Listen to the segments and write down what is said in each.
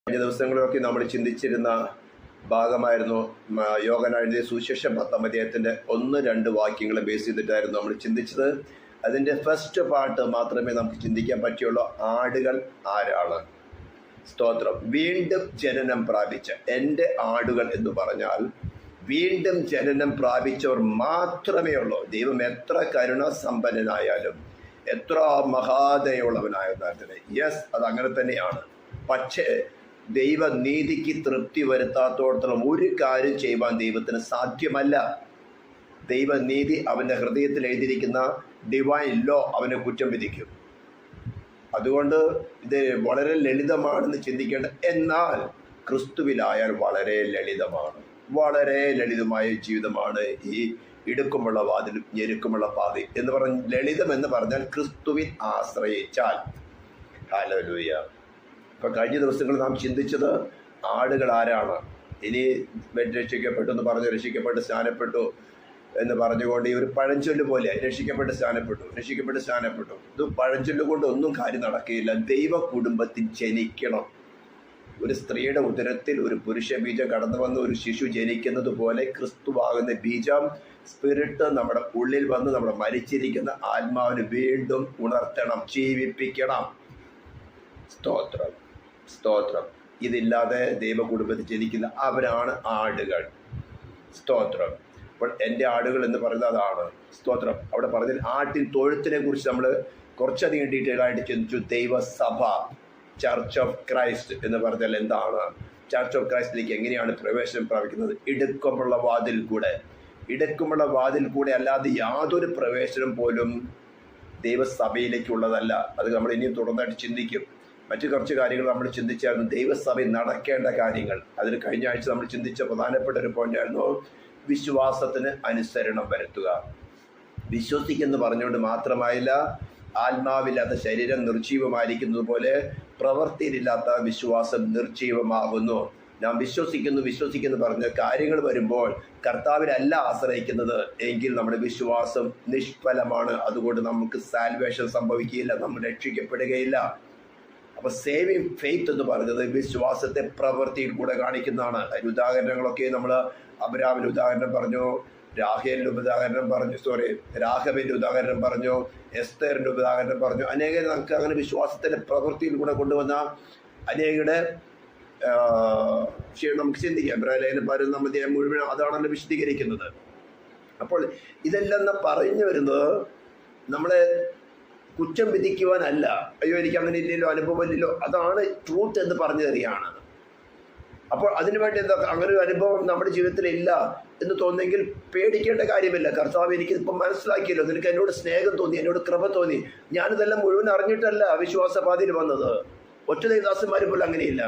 കഴിഞ്ഞ ദിവസങ്ങളിലൊക്കെ നമ്മൾ ചിന്തിച്ചിരുന്ന ഭാഗമായിരുന്നു യോഹന്നാന്റെ സുവിശേഷം 10-ാം അധ്യായത്തിൻ്റെ 1-2 വാക്യങ്ങളെ ബേസ് ചെയ്തിട്ടായിരുന്നു നമ്മൾ ചിന്തിച്ചത്. അതിൻ്റെ ഫസ്റ്റ് പാർട്ട് മാത്രമേ നമുക്ക് ചിന്തിക്കാൻ പറ്റുള്ളൂ. ആടുകൾ ആരാണ്? സ്തോത്രം. വീണ്ടും ജനനം പ്രാപിച്ച എൻ്റെ ആടുകൾ എന്ന് പറഞ്ഞാൽ വീണ്ടും ജനനം പ്രാപിച്ചവർ മാത്രമേ ഉള്ളൂ. ദൈവം എത്ര കരുണാസമ്പന്നനായാലും എത്ര മഹാദയുള്ളവനായിരുന്നാലും യെസ്, അതങ്ങനെ തന്നെയാണ്. പക്ഷേ ദൈവനീതിക്ക് തൃപ്തി വരുത്താത്തോടത്തോളം ഒരു കാര്യം ചെയ്യുവാൻ ദൈവത്തിന് സാധ്യമല്ല. ദൈവനീതി അവൻ്റെ ഹൃദയത്തിൽ എഴുതിയിരിക്കുന്ന ഡിവൈൻ ലോ അവനെ കുറ്റം വിധിക്കും. അതുകൊണ്ട് ഇത് വളരെ ലളിതമാണെന്ന് ചിന്തിക്കേണ്ട. എന്നാൽ ക്രിസ്തുവിലായാൽ വളരെ ലളിതമാണ്. വളരെ ലളിതമായ ജീവിതമാണ് ഈ ഇടുക്കമുള്ള വാതിലും ഞെരുക്കമുള്ള പാതി എന്ന് പറഞ്ഞ ലളിതം എന്ന് പറഞ്ഞാൽ ക്രിസ്തുവിൽ ആശ്രയിച്ചാൽ. ഹല്ലേലൂയ. ഇപ്പം കഴിഞ്ഞ ദിവസങ്ങളിൽ നാം ചിന്തിച്ചത് ആടുകൾ ആരാണ്. ഇനി രക്ഷിക്കപ്പെട്ടു എന്ന് പറഞ്ഞ് രക്ഷിക്കപ്പെട്ട് സ്നാനപ്പെട്ടു എന്ന് പറഞ്ഞുകൊണ്ട് ഈ ഒരു പഴഞ്ചൊല്ല് പോലെ രക്ഷിക്കപ്പെട്ട് സ്നാനപ്പെട്ടു. ഇത് പഴഞ്ചൊല്ല് കൊണ്ട് ഒന്നും കാര്യം നടക്കുകയില്ല. ദൈവ കുടുംബത്തിൽ ജനിക്കണം. ഒരു സ്ത്രീയുടെ ഉദരത്തിൽ ഒരു പുരുഷ ബീജം കടന്നു വന്ന് ഒരു ശിശു ജനിക്കുന്നത് പോലെ ക്രിസ്തുവാകുന്ന ബീജം സ്പിരിറ്റ് നമ്മുടെ ഉള്ളിൽ വന്ന് നമ്മുടെ മരിച്ചിരിക്കുന്ന ആത്മാവിന് വീണ്ടും ഉണർത്തണം, ജീവിപ്പിക്കണം. സ്തോത്രം. ഇതില്ലാതെ ദൈവ കുടുംബത്തിൽ ജനിക്കില്ല. അവരാണ് ആടുകൾ. സ്തോത്രം. അപ്പോൾ എൻ്റെ ആടുകൾ എന്ന് പറയുന്നത് അതാണ്. സ്തോത്രം. അവിടെ പറഞ്ഞാൽ ആട്ടിൻ തൊഴുത്തിനെ കുറിച്ച് നമ്മൾ കുറച്ചധികം ഡീറ്റെയിൽ ആയിട്ട് ചിന്തിച്ചു. ദൈവസഭ, ചർച്ച് ഓഫ് ക്രൈസ്റ്റ് എന്ന് പറഞ്ഞാൽ എന്താണ്? ചർച്ച് ഓഫ് ക്രൈസ്റ്റിലേക്ക് എങ്ങനെയാണ് പ്രവേശനം പ്രാപിക്കുന്നത്? ഇടുക്കമുള്ള വാതിൽ കൂടെ അല്ലാതെ യാതൊരു പ്രവേശനം പോലും ദൈവസഭയിലേക്കുള്ളതല്ല. അത് നമ്മൾ ഇനിയും തുടർന്നായിട്ട് ചിന്തിക്കും. മറ്റു കുറച്ച് കാര്യങ്ങൾ നമ്മൾ ചിന്തിച്ചായിരുന്നു. ദൈവസഭയിൽ നടക്കേണ്ട കാര്യങ്ങൾ. അതിന് കഴിഞ്ഞ ആഴ്ച നമ്മൾ ചിന്തിച്ച പ്രധാനപ്പെട്ട ഒരു പോയിന്റായിരുന്നു വിശ്വാസത്തിന് അനുസരണം വരുത്തുക. വിശ്വസിക്കുന്നു പറഞ്ഞുകൊണ്ട് മാത്രമായില്ല, ആത്മാവില്ലാത്ത ശരീരം നിർജീവമായിരിക്കുന്നത് പോലെ പ്രവൃത്തിയിലില്ലാത്ത വിശ്വാസം നിർജീവമാകുന്നു. നാം വിശ്വസിക്കുന്നു പറഞ്ഞ കാര്യങ്ങൾ വരുമ്പോൾ കർത്താവിലല്ല ആശ്രയിക്കുന്നത് എങ്കിൽ നമ്മുടെ വിശ്വാസം നിഷ്ഫലമാണ്. അതുകൊണ്ട് നമുക്ക് സാൽവേഷൻ സംഭവിക്കുകയില്ല, നമ്മൾ രക്ഷിക്കപ്പെടുകയില്ല. അപ്പോൾ സേവിങ് ഫെയ്ത്ത് എന്ന് പറയുന്നത് വിശ്വാസത്തെ പ്രവൃത്തിയിൽ കൂടെ കാണിക്കുന്നതാണ്. അതിന് ഉദാഹരണങ്ങളൊക്കെ നമ്മൾ അബ്രഹാമിൻ്റെ ഉദാഹരണം പറഞ്ഞു, രാഹേലിൻ്റെ ഉദാഹരണം പറഞ്ഞു, രാഘവൻ്റെ ഉദാഹരണം പറഞ്ഞു, എസ്തേറിൻ്റെ ഉദാഹരണം പറഞ്ഞു. അനേകം നമുക്ക് അങ്ങനെ വിശ്വാസത്തിൻ്റെ പ്രവൃത്തിയിൽ കൂടെ കൊണ്ടുവന്ന അനേകരുടെ നമുക്ക് ചിന്തിക്കാം. ഇബ്രാഹിം 11-ാം അധ്യായം മുഴുവൻ അതാണല്ലോ വിശദീകരിക്കുന്നത്. അപ്പോൾ ഇതെല്ലാം പറഞ്ഞു വരുന്നത് നമ്മളെ കുറ്റം വിധിക്കുവാനല്ല. അയ്യോ എനിക്ക് അങ്ങനെ ഇല്ലല്ലോ, അനുഭവമില്ലല്ലോ, അതാണ് ട്രൂത്ത് എന്ന് പറഞ്ഞു തരികയാണ്. അപ്പോൾ അതിനുവേണ്ടി എന്താ അങ്ങനെ ഒരു അനുഭവം നമ്മുടെ ജീവിതത്തിൽ ഇല്ല എന്ന് തോന്നുന്നെങ്കിൽ പേടിക്കേണ്ട കാര്യമില്ല. കർത്താവ് എനിക്ക് ഇപ്പം മനസ്സിലാക്കിയല്ലോ, നിനക്ക് എന്നോട് സ്നേഹം തോന്നി, എന്നോട് കൃപ തോന്നി. ഞാനിതെല്ലാം മുഴുവൻ അറിഞ്ഞിട്ടല്ല വിശ്വാസപാതയിൽ വന്നത്. ഒറ്റ ദാസന്മാർ പോലും അങ്ങനെയില്ല.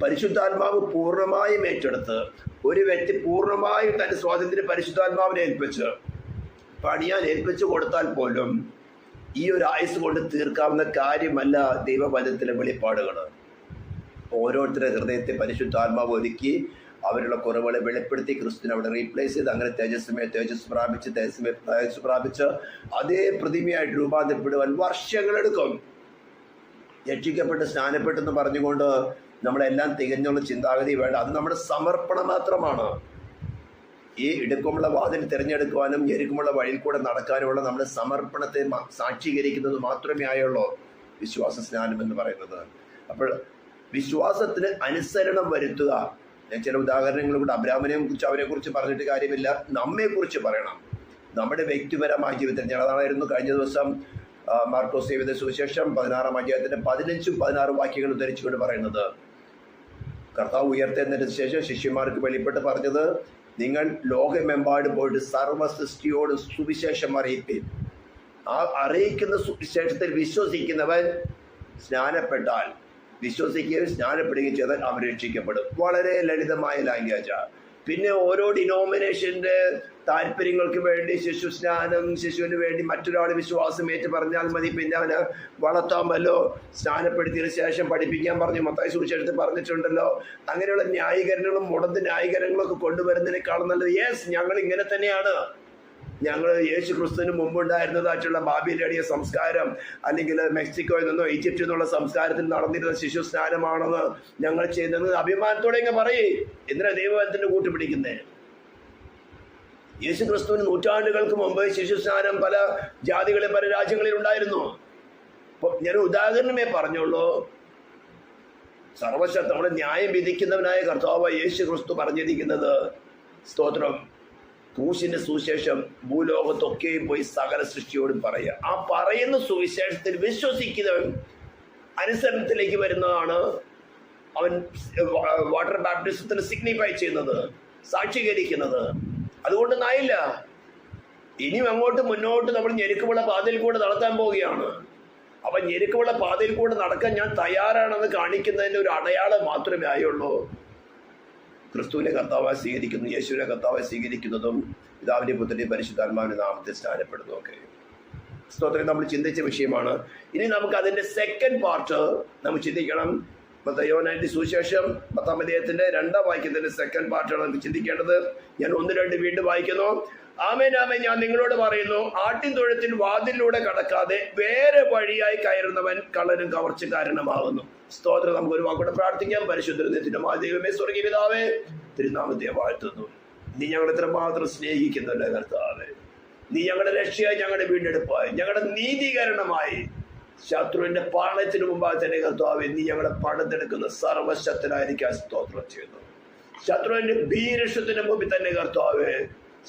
പരിശുദ്ധാത്മാവ് പൂർണ്ണമായും ഏറ്റെടുത്ത് ഒരു വ്യക്തി പൂർണ്ണമായും തൻ്റെ സ്വാതന്ത്ര്യം പരിശുദ്ധാത്മാവിനെ പണിയാൻ ഏൽപ്പിച്ചു കൊടുത്താൽ പോലും ഈ ഒരു ആയുസ് കൊണ്ട് തീർക്കാവുന്ന കാര്യമല്ല ദൈവവചനത്തിലെ വെളിപ്പാടുകൾ. ഓരോരുത്തരുടെ ഹൃദയത്തെ പരിശുദ്ധാത്മാവ് ഒരുക്കി അവരുടെ കുറവുകളെ വെളിപ്പെടുത്തി ക്രിസ്തുവിനെ അവിടെ റീപ്ലേസ് ചെയ്ത് അങ്ങനെ തേജസ് പ്രാപിച്ച് അതേ പ്രതിമയായിട്ട് രൂപാന്തരപ്പെടുവാൻ വർഷങ്ങളെടുക്കും. രക്ഷിക്കപ്പെട്ട് സ്നാനപ്പെട്ടെന്ന് പറഞ്ഞുകൊണ്ട് നമ്മളെല്ലാം തികഞ്ഞുള്ള ചിന്താഗതി വേണ്ട. അത് നമ്മുടെ സമർപ്പണം മാത്രമാണ്. ഈ ഇടുക്കമുള്ള വാതിൽ തിരഞ്ഞെടുക്കുവാനും ഞെരുക്കമുള്ള വഴിയിൽ കൂടെ നടക്കാനുമുള്ള നമ്മുടെ സമർപ്പണത്തെ സാക്ഷീകരിക്കുന്നത് മാത്രമേ ആയുള്ളൂ വിശ്വാസ സ്നാനം എന്ന് പറയുന്നത്. അപ്പോൾ വിശ്വാസത്തിന് അനുസരണം വരുത്തുക. ഞാൻ ചില ഉദാഹരണങ്ങൾ കൂടെ അബ്രാമിനെ കുറിച്ച് അവരെക്കുറിച്ച് പറഞ്ഞിട്ട് കാര്യമില്ല, നമ്മെക്കുറിച്ച് പറയണം. നമ്മുടെ വ്യക്തിപരമായ ജീവിതത്തിൽ ഞാൻ അതായിരുന്നു കഴിഞ്ഞ ദിവസം മാർക്കോസ് എഴുതിയ സുവിശേഷം 16-ാം അധ്യായത്തിന്റെ 15-16 വാക്യങ്ങൾ ഉദ്ധരിച്ചുകൊണ്ട് പറയുന്നത്. കർത്താവ് ഉയർത്തെന്നതിന് ശേഷം ശിഷ്യന്മാർക്ക് വെളിപ്പെട്ട് പറഞ്ഞത്, നിങ്ങൾ ലോകമെമ്പാടും പോയിട്ട് സർവ്വ സൃഷ്ടിയോട് സുവിശേഷം അറിയിപ്പീൻ. ആ അറിയിക്കുന്ന സുവിശേഷത്തിൽ വിശ്വസിക്കുന്നവൻ സ്നാനപ്പെട്ടാൽ വിശ്വസിക്കുകയും സ്നാനപ്പെടുകയും ചെയ്താൽ അവൻ രക്ഷിക്കപ്പെടും. വളരെ ലളിതമായ ലാംഗ്വേജാണ്. പിന്നെ ഓരോ ഡിനോമിനേഷൻ്റെ താല്പര്യങ്ങൾക്ക് വേണ്ടി ശിശുവിന് വേണ്ടി മറ്റൊരാൾ വിശ്വാസം ഏറ്റു പറഞ്ഞാൽ മതി, പിന്നെ അവന് വളർത്താമല്ലോ, സ്നാനപ്പെടുത്തിയതിനു ശേഷം പഠിപ്പിക്കാൻ പറഞ്ഞു, മത്തായി സുവിശേഷത്തിൽ പറഞ്ഞിട്ടുണ്ടല്ലോ. അങ്ങനെയുള്ള ന്യായീകരണങ്ങളും മുടന്ത് ന്യായീകരണങ്ങളൊക്കെ കൊണ്ടുവരുന്നതിനേക്കാളും നല്ലത് യെസ് ഞങ്ങൾ ഇങ്ങനെ തന്നെയാണ്, ഞങ്ങൾ യേശു ക്രിസ്തുവിന് മുമ്പുണ്ടായിരുന്നതായിട്ടുള്ള ബാബിലോണിയ സംസ്കാരം അല്ലെങ്കിൽ മെക്സിക്കോയിൽ നിന്നോ ഈജിപ്തിൽ നിന്നുള്ള സംസ്കാരത്തിൽ നടന്നിരുന്ന ശിശു സ്നാനമാണെന്ന് ഞങ്ങൾ ചെയ്തത് അഭിമാനത്തോടെ ഇങ്ങനെ പറയേ. എന്തിനാ ദൈവത്തിന്റെ കൂട്ടുപിടിക്കുന്നേ? യേശു ക്രിസ്തുവിന് നൂറ്റാണ്ടുകൾക്ക് മുമ്പ് ശിശു സ്നാനം പല ജാതികളിൽ പല രാജ്യങ്ങളിൽ ഉണ്ടായിരുന്നു. അപ്പൊ ഞാൻ ഉദാഹരണമേ പറഞ്ഞുള്ളൂ. സർവശക്ത നമ്മുടെ ന്യായം വിധിക്കുന്നവനായ കർത്താവ് യേശു ക്രിസ്തു പറഞ്ഞിരിക്കുന്നത്, സ്തോത്രം, ക്രൂശിന്റെ സുവിശേഷം ഭൂലോകത്തൊക്കെയും പോയി സകല സൃഷ്ടിയോടും പറയുക. ആ പറയുന്ന സുവിശേഷത്തിൽ വിശ്വസിക്കുന്നവൻ അനുസരണത്തിലേക്ക് വരുന്നതാണ് അവൻ വാട്ടർ ബാപ്റ്റിസത്തിന് സിഗ്നിഫൈ ചെയ്യുന്നത്, സാക്ഷീകരിക്കുന്നത്. അതുകൊണ്ടൊന്നായില്ല. ഇനിയും അങ്ങോട്ട് മുന്നോട്ട് നമ്മൾ ഞെരുക്കമുള്ള പാതയിൽ കൂടെ നടത്താൻ പോവുകയാണ്. അപ്പൊ ഞെരുക്കമുള്ള പാതയിൽ കൂടെ നടക്കാൻ ഞാൻ തയ്യാറാണെന്ന് കാണിക്കുന്നതിന്റെ ഒരു അടയാളം മാത്രമേ ആയുള്ളൂ. ക്രിസ്തുവിനെ കർത്താവായി സ്വീകരിക്കുന്നു, യേശുവിനെ കർത്താവായി സ്വീകരിക്കുന്നതും പിതാവിന്റെ പുത്രന്റെ പരിശുദ്ധാത്മാവിന്റെ നാമത്തിൽ സ്നാനപ്പെടുന്നു. ഒക്കെ സ്തോത്രം നമ്മൾ ചിന്തിച്ച വിഷയമാണ്. ഇനി നമുക്ക് അതിന്റെ സെക്കൻഡ് പാർട്ട് നമ്മൾ ചിന്തിക്കണം. യോഹന്നാന്റെ സുവിശേഷം 10-ാം അധ്യായത്തിന്റെ 2-ാം വാക്യത്തിന്റെ സെക്കൻഡ് പാർട്ടാണ് നമുക്ക് ചിന്തിക്കേണ്ടത്. ഞാൻ 1-2 വീണ്ടും വായിക്കുന്നു. ആമേൻ ആമേൻ, ഞാൻ നിങ്ങളോട് പറയുന്നു, ആട്ടിൻ തൊഴുത്തിൽ വാതിലൂടെ കടക്കാതെ വേറെ വഴിയായി കയറുന്നവൻ കള്ളനും കവർച്ചക്കാരനുമാകുന്നു. സ്തോത്രം. നമുക്കൊരു വാക്കൂടെ പ്രാർത്ഥിക്കാം. പരിശുദ്ധമായ ദൈവമേ, സ്വർഗീയ പിതാവേ, തിരുനാമത്തെ വാഴ്ത്തുന്നു. നീ ഞങ്ങൾ എത്രമാത്രം സ്നേഹിക്കുന്നുണ്ട് കർത്താവേ. നീ ഞങ്ങളുടെ രക്ഷയായി, ഞങ്ങളുടെ വീണ്ടെടുപ്പായി, ഞങ്ങളുടെ നീതീകരണമായി, ശത്രുവിന്റെ പാളയത്തിന് മുമ്പായി തന്നെ കർത്താവേ, നീ ഞങ്ങളെ പണിതെടുക്കുന്ന സർവശക്തനായിരിക്കാൻ സ്തോത്രം ചെയ്യുന്നു. ശത്രുവിന്റെ ഭീരക്ഷത്തിന് മുമ്പിൽ തന്നെ കർത്താവേ,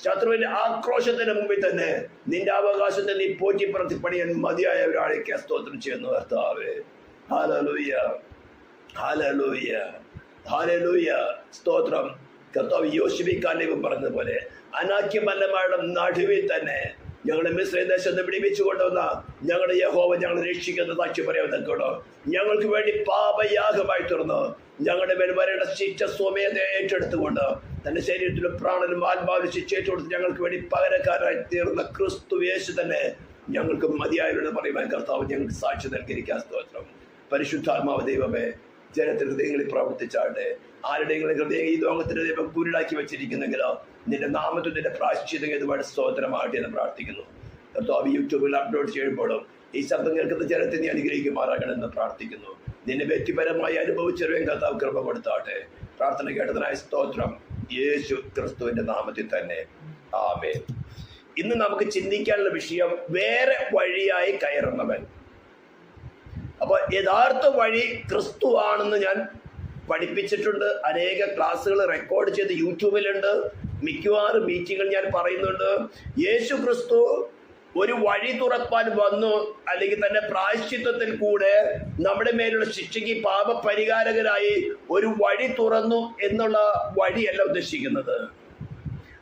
ശത്രുവിന്റെ ആക്രോശത്തിന് മുമ്പിൽ തന്നെ നിന്റെ അവകാശത്തെ നീ പോറ്റി പ്രതിപ്പണിയാൻ മതിയായ ഒരാളേക്ക് സ്തോത്രം ചെയ്യുന്നു കർത്താവേ. ഹല്ലേലൂയ, ഹല്ലേലൂയ, ഹല്ലേലൂയ. സ്തോത്രം. കർത്താവ് യോശുവക്കാലേവ് പറഞ്ഞതുപോലെ അനാക്യമല്ലമാരുടെ നടുവിൽ തന്നെ ഞങ്ങളെ മിസ്രയീം ദേശത്ത് പിടിപ്പിച്ചു കൊണ്ടുവന്ന ഞങ്ങളുടെ യഹോവ ഞങ്ങളെ രക്ഷിക്കുന്ന സാക്ഷി പറയാൻ തക്കോളൂ. ഞങ്ങൾക്ക് വേണ്ടി പാപയാഗമായി തീർന്നു ഞങ്ങളുടെ മേൽ വരേണ്ട ശിക്ഷ സ്വമേധ ഏറ്റെടുത്തുകൊണ്ട് തന്റെ ശരീരത്തിലും പ്രാണനും ആത്മാവിലും ശിക്ഷ ഏറ്റെടുത്ത് ഞങ്ങൾക്ക് വേണ്ടി പകരക്കാരായി തീർന്ന ക്രിസ്തു യേശു തന്നെ ഞങ്ങൾക്ക് മതിയായവരെന്ന് പറയുവാൻ കർത്താവ് ഞങ്ങൾക്ക് സാക്ഷി നൽകിയിരിക്കാൻ സ്തോത്രം. പരിശുദ്ധാത്മാവ് ദൈവമേ, ജനത്തിന്റെ ഹൃദയങ്ങളിൽ പ്രവർത്തിച്ചാട്ടെ. ആരുടെയെങ്കിലും ഹൃദയം ഈ ലോകത്തിന്റെ ദൈവം കുരുടാക്കി വെച്ചിരിക്കുന്നെങ്കിലോ നിന്റെ നാമത്തിൽ നിന്റെ പ്രായശ്ചിത്തം ഇതുപോലെ സ്തോത്രമാകട്ടെ എന്ന് പ്രാർത്ഥിക്കുന്നു. കർത്താവ് യൂട്യൂബിൽ അപ്ലോഡ് ചെയ്യുമ്പോഴും ഈ ശബ്ദം കേൾക്കുന്ന ജനത്തെ നീ അനുഗ്രഹിക്കുമാറാകണമെന്ന് പ്രാർത്ഥിക്കുന്നു. നിന്നെ വ്യക്തിപരമായി അനുഭവിച്ചറിയാൻ കർത്താവ് കൃപ കൊടുത്താട്ടെ. പ്രാർത്ഥന കേട്ടതിനായ സ്തോത്രം, യേശു ക്രിസ്തുവിന്റെ നാമത്തിൽ തന്നെ, ആമേൻ. ഇന്ന് നമുക്ക് ചിന്തിക്കാനുള്ള വിഷയം വേറെ വഴിയായി കയറുന്നവൻ. അപ്പൊ യഥാർത്ഥ വഴി ക്രിസ്തു ആണെന്ന് ഞാൻ പഠിപ്പിച്ചിട്ടുണ്ട്. അനേക ക്ലാസ്സുകൾ റെക്കോർഡ് ചെയ്ത് യൂട്യൂബിലുണ്ട്. മിക്കവാറും മീറ്റിങ്ങുകൾ ഞാൻ പറയുന്നുണ്ട്. യേശു ക്രിസ്തു ഒരു വഴി തുറപ്പാൻ വന്നു, അല്ലെങ്കിൽ തന്റെ പ്രായശ്ചിത്തത്തിൽ കൂടെ നമ്മുടെ മേലുള്ള ശിക്ഷയ്ക്ക് പാപപരിഹാരകരായി ഒരു വഴി തുറന്നു എന്നുള്ള വഴിയല്ല ഉദ്ദേശിക്കുന്നത്.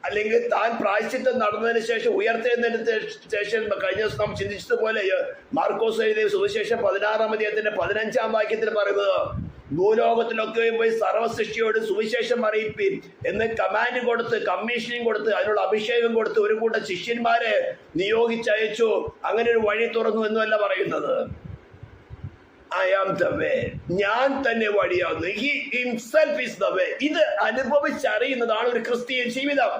അല്ലെങ്കിൽ താൻ പ്രായശ്ചിത്തം നടന്നതിന് ശേഷം ഉയർത്തെഴുന്നേറ്റ ശേഷം കഴിഞ്ഞ ദിവസം നാം ചിന്തിച്ചതുപോലെ മാർക്കോസ് എഴുതിയ സുവിശേഷം 16-ാം അധ്യായത്തിന്റെ 15-ാം വാക്യത്തിൽ പറയുന്നത്, ഭൂലോകത്തിലൊക്കെയും പോയി സർവ്വസൃഷ്ടിയോട് സുവിശേഷം അറിയിപ്പിൻ എന്ന് കമാൻഡ് കൊടുത്ത്, കമ്മീഷനിങ് കൊടുത്ത്, അതിനുള്ള അഭിഷേകം കൊടുത്ത് ഒരു കൂട്ടം ശിഷ്യന്മാരെ നിയോഗിച്ചയച്ചു. അങ്ങനെ ഒരു വഴി തുറന്നു എന്നല്ല പറയുന്നത്. I am the way. ഞാൻ തന്നെ വഴിയാകുന്നു. He himself is the way. ഇത് അനുഭവിച്ചറിയുന്നതാണ് ഒരു ക്രിസ്തീയ ജീവിതം.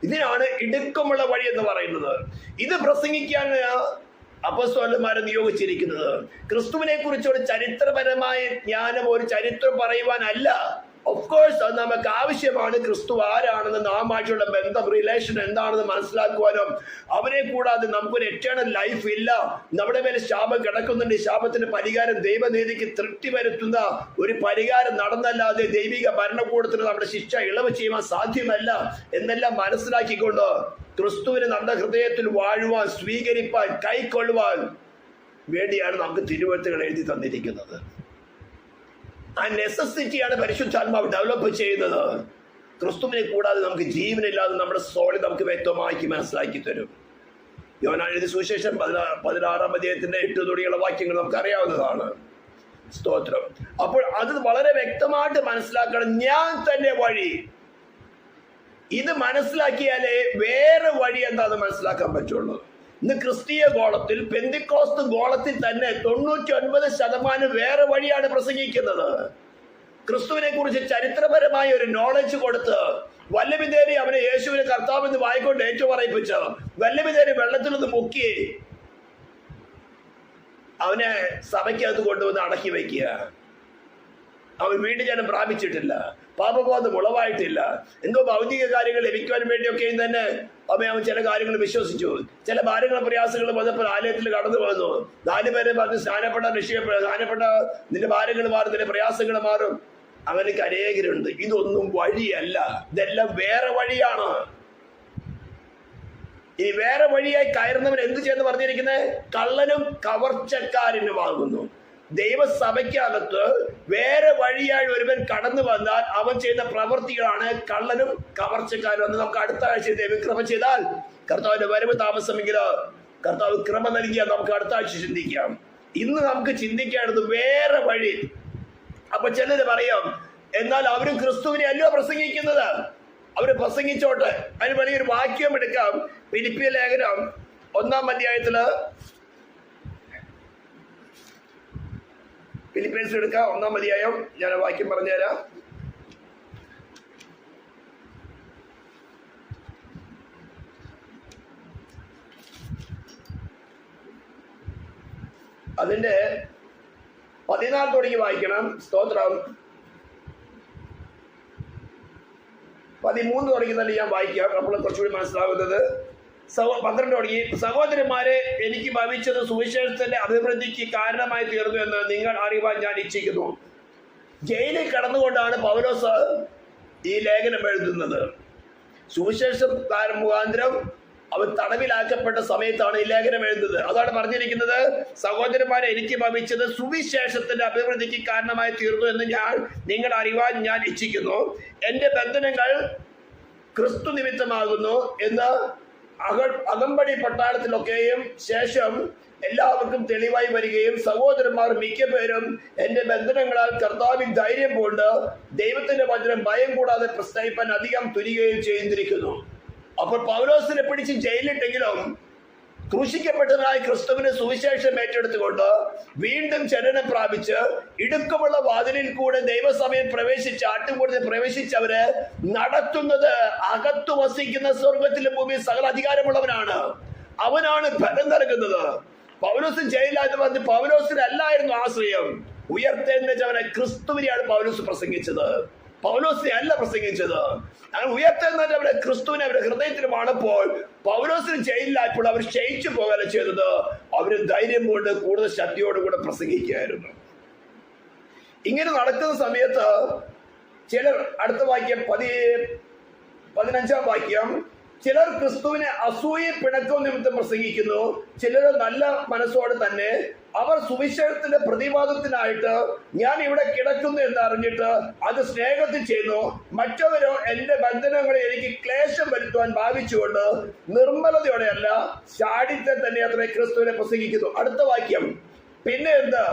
ഇതിനാണ് ഇടുക്കമുള്ള വഴി എന്ന് പറയുന്നത്. ഇത് പ്രസംഗിക്കാൻ അപ്പോസ്തലന്മാരെ നിയോഗിച്ചിരിക്കുന്നത് ക്രിസ്തുവിനെ കുറിച്ചുള്ള ചരിത്രപരമായ ജ്ഞാനം, ഒരു ചരിത്രം പറയുവാനല്ല. ഓഫ് കോഴ്സ് അത് നമുക്ക് ആവശ്യമാണ്. ക്രിസ്തു ആരാണെന്ന്, നാമായിട്ടുള്ള ബന്ധം, റിലേഷൻ എന്താണെന്ന് മനസ്സിലാക്കുവാനും, അവരെ കൂടാതെ നമുക്കൊരു എറ്റേണൽ ലൈഫ് ഇല്ല. നമ്മുടെ മേലെ ശാപം കിടക്കുന്നുണ്ട്. ശാപത്തിന് പരിഹാരം ദൈവനീതിക്ക് തൃപ്തി വരുത്തുന്ന ഒരു പരിഹാരം നടന്നല്ലാതെ ദൈവിക ഭരണകൂടത്തിന് നമ്മുടെ ശിക്ഷ ഇളവ് ചെയ്യുവാൻ സാധ്യമല്ല എന്നെല്ലാം മനസ്സിലാക്കിക്കൊണ്ട് ക്രിസ്തുവിനെ നമ്മുടെ ഹൃദയത്തിൽ വാഴുവാൻ, സ്വീകരിപ്പാൻ, കൈക്കൊള്ളുവാൻ വേണ്ടിയാണ് നമുക്ക് തിരുവെഴുത്തുകൾ എഴുതി തന്നിരിക്കുന്നത്. ആ നെസസിറ്റിയാണ് പരിശുദ്ധാത്മാവ് ഡെവലപ്പ് ചെയ്യുന്നത്. ക്രിസ്തുവിനെ കൂടാതെ നമുക്ക് ജീവനില്ലാതെ നമ്മുടെ സോളി നമുക്ക് വ്യക്തമാക്കി മനസ്സിലാക്കി തരും. യോഹന്നാൻ എഴുതിയ സുവിശേഷം 16-ാം അധ്യായത്തിന്റെ 8 തുടങ്ങിയുള്ള വാക്യങ്ങൾ നമുക്ക് അറിയാവുന്നതാണ്. സ്തോത്രം. അപ്പോൾ അത് വളരെ വ്യക്തമായിട്ട് മനസ്സിലാക്കണം. ഞാൻ തന്നെ വഴി. ഇത് മനസ്സിലാക്കിയാലേ വേറെ വഴി എന്താണെന്ന് മനസ്സിലാക്കാൻ പറ്റുള്ളൂ. ഇന്ന് ക്രിസ്തീയ ഗോളത്തിൽ, പെന്തിക്കോസ്ത് ഗോളത്തിൽ തന്നെ 99% വേറെ വഴിയാണ് പ്രസംഗിക്കുന്നത്. ക്രിസ്തുവിനെ കുറിച്ച് ചരിത്രപരമായ ഒരു നോളജ് കൊടുത്ത് വല്ലഭിതേരി അവനെ യേശുവിനെ കർത്താവെന്ന് വായിക്കൊണ്ട് ഏറ്റു പറയിപ്പിച്ച് വല്ലഭിതേരി വെള്ളത്തിൽ നിന്ന് മുക്കി അവനെ സഭയ്ക്കകത്ത് കൊണ്ടുവന്ന് അടക്കി വയ്ക്കുക. അവൻ വീണ്ടും ജനം പ്രാപിച്ചിട്ടില്ല, പാപബോധം ഉളവായിട്ടില്ല, എന്തോ ഭൗതിക കാര്യങ്ങൾ ലഭിക്കുവാൻ വേണ്ടിയൊക്കെയും തന്നെ അവൻ ചില കാര്യങ്ങൾ വിശ്വസിച്ചു. ചില ഭാരങ്ങളും പ്രയാസങ്ങളും വന്നപ്പോൾ ആലയത്തിൽ കടന്നു വന്നു. 4 പേരെ പറഞ്ഞ് സ്നാനപ്പെട്ട നിന്റെ ഭാരങ്ങൾ മാറും, നിന്റെ പ്രയാസങ്ങൾ മാറും. അവനക്ക് അനേകരുണ്ട്. ഇതൊന്നും വഴിയല്ല, ഇതെല്ലാം വേറെ വഴിയാണ്. ഈ വേറെ വഴിയായി കയറുന്നവൻ എന്ത് ചെയ്യുന്നു പറഞ്ഞിരിക്കുന്നത്? കള്ളനും കവർച്ചക്കാരനുമാകുന്നു. ദൈവസഭയ്ക്കകത്ത് വേറെ വഴിയായി ഒരുവൻ കടന്നു വന്നാൽ അവൻ ചെയ്യുന്ന പ്രവൃത്തികളാണ് കള്ളനും കവർച്ചക്കാരും. എന്ന് നമുക്ക് അടുത്ത ആഴ്ച ദൈവം കൃപ ചെയ്താൽ, കർത്താവിന്റെ വരവ് താമസമെങ്കിലോ കർത്താവ് കൃപ നൽകിയാൽ നമുക്ക് അടുത്ത ആഴ്ച ചിന്തിക്കാം. ഇന്ന് നമുക്ക് ചിന്തിക്കേണ്ടത് വേറെ വഴി. അപ്പൊ ചിലര് പറയാം, എന്നാൽ അവരും ക്രിസ്തുവിനെ അല്ലോ പ്രസംഗിക്കുന്നത്, അവര് പ്രസംഗിച്ചോട്ടെ. അതിന് വലിയൊരു വാക്യം എടുക്കാം. ഫിലിപ്പിയ ലേഖനം 1-ാം അധ്യായത്തില്, ഫിലിപ്പീൻസ് എടുക്കാം 1-ാം അധ്യായം. ഞാൻ വാക്യം പറഞ്ഞുതരാം. അതിന്റെ 14 തുടങ്ങി വായിക്കണം. സ്തോത്രം. 13 തുടങ്ങി തന്നെ ഞാൻ വായിക്കാം, അപ്പോൾ കുറച്ചുകൂടി മനസ്സിലാകുന്നത്. 12 തുടങ്ങി, സഹോദരന്മാരെ, എനിക്ക് ഭവിച്ചത് സുവിശേഷത്തിന്റെ അഭിവൃദ്ധിക്ക് കാരണമായി തീർന്നു എന്ന് നിങ്ങൾ അറിയുവാൻ ഞാൻ ഇച്ഛിക്കുന്നു. ജയിലിൽ കടന്നുകൊണ്ടാണ് പൗലോസ് ഈ ലേഖനം എഴുതുന്നത്. സുവിശേഷം മുഖാന്തരം അവൻ തടവിലാക്കപ്പെട്ട സമയത്താണ് ഈ ലേഖനം എഴുതുന്നത്. അതാണ് പറഞ്ഞിരിക്കുന്നത്, സഹോദരന്മാരെ, എനിക്ക് ഭവിച്ചത് സുവിശേഷത്തിന്റെ അഭിവൃദ്ധിക്ക് കാരണമായി തീർന്നു എന്ന് നിങ്ങൾ അറിയുവാൻ ഞാൻ ഇച്ഛിക്കുന്നു. എന്റെ ബന്ധനങ്ങൾ ക്രിസ്തു നിമിത്തമാകുന്നു എന്ന് അകമ്പടി പട്ടാളത്തിലൊക്കെയും ശേഷം എല്ലാവർക്കും തെളിവായി വരികയും സഹോദരന്മാർ മിക്കപേരും എന്റെ ബന്ധനങ്ങളാൽ കർത്താവിൽ ധൈര്യം കൊണ്ട് ദൈവത്തിന്റെ വചനം ഭയം കൂടാതെ പ്രസ്താവിപ്പാൻ അധികം തുനിയുകയും ചെയ്തിരിക്കുന്നു. അപ്പോൾ പൗലോസിനെ പിടിച്ച് ജയിലിട്ടെങ്കിലും ക്രൂശിക്കപ്പെട്ടതായ ക്രിസ്തുവിന് സുവിശേഷം ഏറ്റെടുത്തുകൊണ്ട് വീണ്ടും ജനനം പ്രാപിച്ച് ഇടുക്കമുള്ള വാതിലിൽ കൂടെ ദൈവസഭയിൽ പ്രവേശിച്ച് ആട്ടുംകൂടത്തിൽ പ്രവേശിച്ചവര് നടത്തുന്നത് അകത്തു വസിക്കുന്ന സ്വർഗത്തിലെ ഭൂമിയിൽ സകല അധികാരമുള്ളവനാണ്. അവനാണ് ഫലം നൽകുന്നത്. പൗലോസ് ജയിലായത് പറഞ്ഞ് പൗലോസിനല്ലായിരുന്നു ആശ്രയം. ഉയർത്തെഴുന്നേറ്റവനെ ക്രിസ്തുവിനെയാണ് പൗലോസ് പ്രസംഗിച്ചത്, പൗലോസിനെ അല്ല പ്രസംഗിച്ചത്. അങ്ങനെ ഉയർത്തെഴുന്നേറ്റവരെ ക്രിസ്തുവിനെ അവരുടെ ഹൃദയത്തിലുമാണപ്പോൾ പൗലോസിന് ജയിലിലായപ്പോൾ അവർ ക്ഷയിച്ചു പോകല ചെയ്തത്. അവര് ധൈര്യം കൊണ്ട് കൂടുതൽ ശക്തിയോടുകൂടെ പ്രസംഗിക്കുകയായിരുന്നു. ഇങ്ങനെ നടക്കുന്ന സമയത്ത് ചിലർ, അടുത്ത വാക്യം 15-ാം വാക്യം, ചിലർ ക്രിസ്തുവിനെ അസൂയ പിണക്കവും നിമിത്തം പ്രസംഗിക്കുന്നു, ചിലർ നല്ല മനസ്സോടെ തന്നെ. അവർ സുവിശേഷത്തിന്റെ പ്രതിവാദത്തിനായിട്ട് ഞാൻ ഇവിടെ കിടക്കുന്നു എന്ന് അറിഞ്ഞിട്ട് അത് സ്നേഹത്തിൽ ചെയ്യുന്നു. മറ്റവരോ എന്റെ ബന്ധനങ്ങളെ എനിക്ക് ക്ലേശം വരുത്തുവാൻ ഭാവിച്ചുകൊണ്ട് നിർമ്മലതയോടെയല്ല ശാഠ്യത്തെ തന്നെ അത്ര ക്രിസ്തുവിനെ പ്രസംഗിക്കുന്നു. അടുത്ത വാക്യം, പിന്നെ എന്ത്?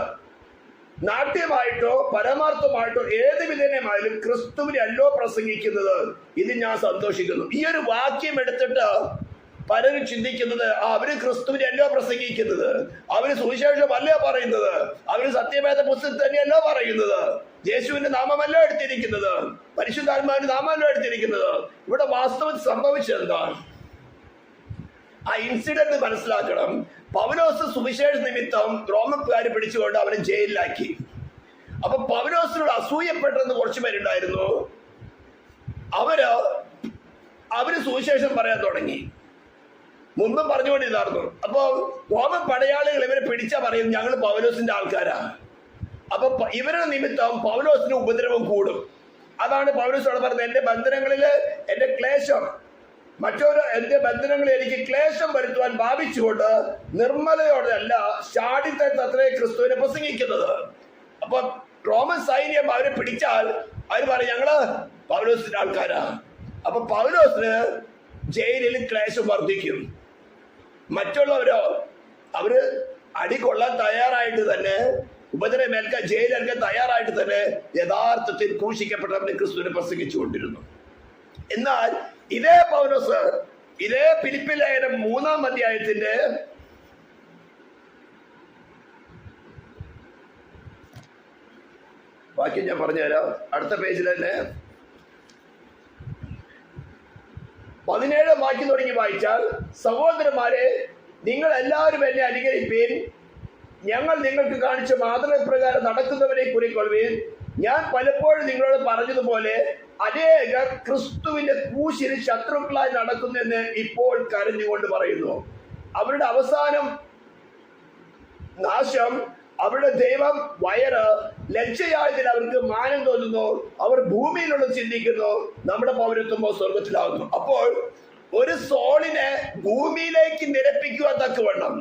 നാട്യമായിട്ടോ പരമാർത്ഥമായിട്ടോ ഏത് വിധേനമായാലും ക്രിസ്തുവിനെ അല്ലോ പ്രസംഗിക്കുന്നത്, ഇത് ഞാൻ സന്തോഷിക്കുന്നു. ഈ ഒരു വാക്യം എടുത്തിട്ട് പലരും ചിന്തിക്കുന്നത്, അവര് ക്രിസ്തുവിനെ അല്ലോ പ്രസംഗിക്കുന്നത്, അവര് സുവിശേഷം അല്ല പറയുന്നത്, അവര് സത്യവേദ പുസ്തകം തന്നെയല്ലോ പറയുന്നത്, യേശുവിന്റെ നാമമല്ലോ എടുത്തിരിക്കുന്നത്, പരിശുദ്ധാത്മാവിന്റെ നാമമല്ലോ എടുത്തിരിക്കുന്നത്. ഇവിടെ വാസ്തവത്തിൽ സംഭവിച്ചെന്താണ്? ആ ഇൻസിഡന്റ് മനസ്സിലാക്കണം. പൗലോസ് സുവിശേഷ നിമിത്തം റോമക്കാര് പിടിച്ചുകൊണ്ട് അവനെ ജയിലിലാക്കി. അപ്പൊ പൗലോസിനോട് അസൂയപ്പെട്ടെന്ന് കുറച്ചു പേരുണ്ടായിരുന്നു. അവര് സുവിശേഷം പറയാൻ തുടങ്ങി. മുമ്പും പറഞ്ഞുകൊണ്ടിരുന്നായിരുന്നു. അപ്പൊ റോമൻ പടയാളികൾ ഇവരെ പിടിച്ചാ പറയും, ഞങ്ങൾ പൗലോസിന്റെ ആൾക്കാരാ. അപ്പൊ ഇവരുടെ നിമിത്തം പൗലോസിന് ഉപദ്രവം കൂടും. അതാണ് പൗലോസോട് പറഞ്ഞത്, എന്റെ ബന്ധനങ്ങളില് എന്റെ ക്ലേശം, മറ്റൊരു എന്റെ ബന്ധനങ്ങളിൽ എനിക്ക് ക്ലേശം വരുത്തുവാൻ ഭാവിച്ചുകൊണ്ട് നിർമ്മലയോടെ അല്ല ശാഠ്യത്തെ തത്രേ ക്രിസ്തുവിനെ പ്രസംഗിക്കുന്നത്. അപ്പൊ റോമൻ സൈന്യം അവരെ പിടിച്ചാൽ അവർ പറയും, ഞങ്ങള് പൗലോസിന്റെ ആൾക്കാരാ. അപ്പൊ പൗലോസിന് ജയിലിൽ ക്ലേശം വർദ്ധിക്കും. മറ്റുള്ളവരോ അവര് അടി കൊള്ളാൻ തയ്യാറായിട്ട് തന്നെ, ഉപദ്രവമേൽക്കാൻ ജയിലേൽക്കാൻ തയ്യാറായിട്ട് തന്നെ യഥാർത്ഥത്തിൽ ക്രൂശിക്കപ്പെട്ടവനെ ക്രിസ്തുവിനെ പ്രസംഗിച്ചുകൊണ്ടിരുന്നു. എന്നാൽ ഇതേ പൗലോസ് ഇതേ ഫിലിപ്പി ലേഖനം 3-ാം അധ്യായത്തിന്റെ 8 വാക്യം ഞാൻ പറഞ്ഞുതരാം. അടുത്ത പേജിൽ തന്നെ 17 വാക്യം തുടങ്ങി വായിച്ചാൽ, സഹോദരന്മാരെ, നിങ്ങൾ എല്ലാവരും എന്നെ അനുകരിപ്പീൻ. ഞങ്ങൾ നിങ്ങൾക്ക് കാണിച്ച മാതൃകപ്രകാരം നടക്കുന്നവരെ കുറിക്കൊള്ളുവീൻ. ഞാൻ പലപ്പോഴും നിങ്ങളോട് പറഞ്ഞതുപോലെ അനേകർ ക്രിസ്തുവിന്റെ ക്രൂശിൽ ശത്രുക്കളായി നടക്കുന്നെന്ന് ഇപ്പോൾ കരഞ്ഞുകൊണ്ട് പറയുന്നു. അവരുടെ അവസാനം നാശം, അവരുടെ ദൈവം വയറ്. ലജ്ജയായതിൽ അവർക്ക് മാനം തോന്നുന്നു. അവർ ഭൂമിയിലുള്ള ചിന്തിക്കുന്നു, നമ്മുടെ പൗരത്വമോ സ്വർഗത്തിലാകുന്നു. അപ്പോൾ ഒരു സോളിനെ ഭൂമിയിലേക്ക് നിരപ്പിക്കുവാൻ തക്കവണ്ണം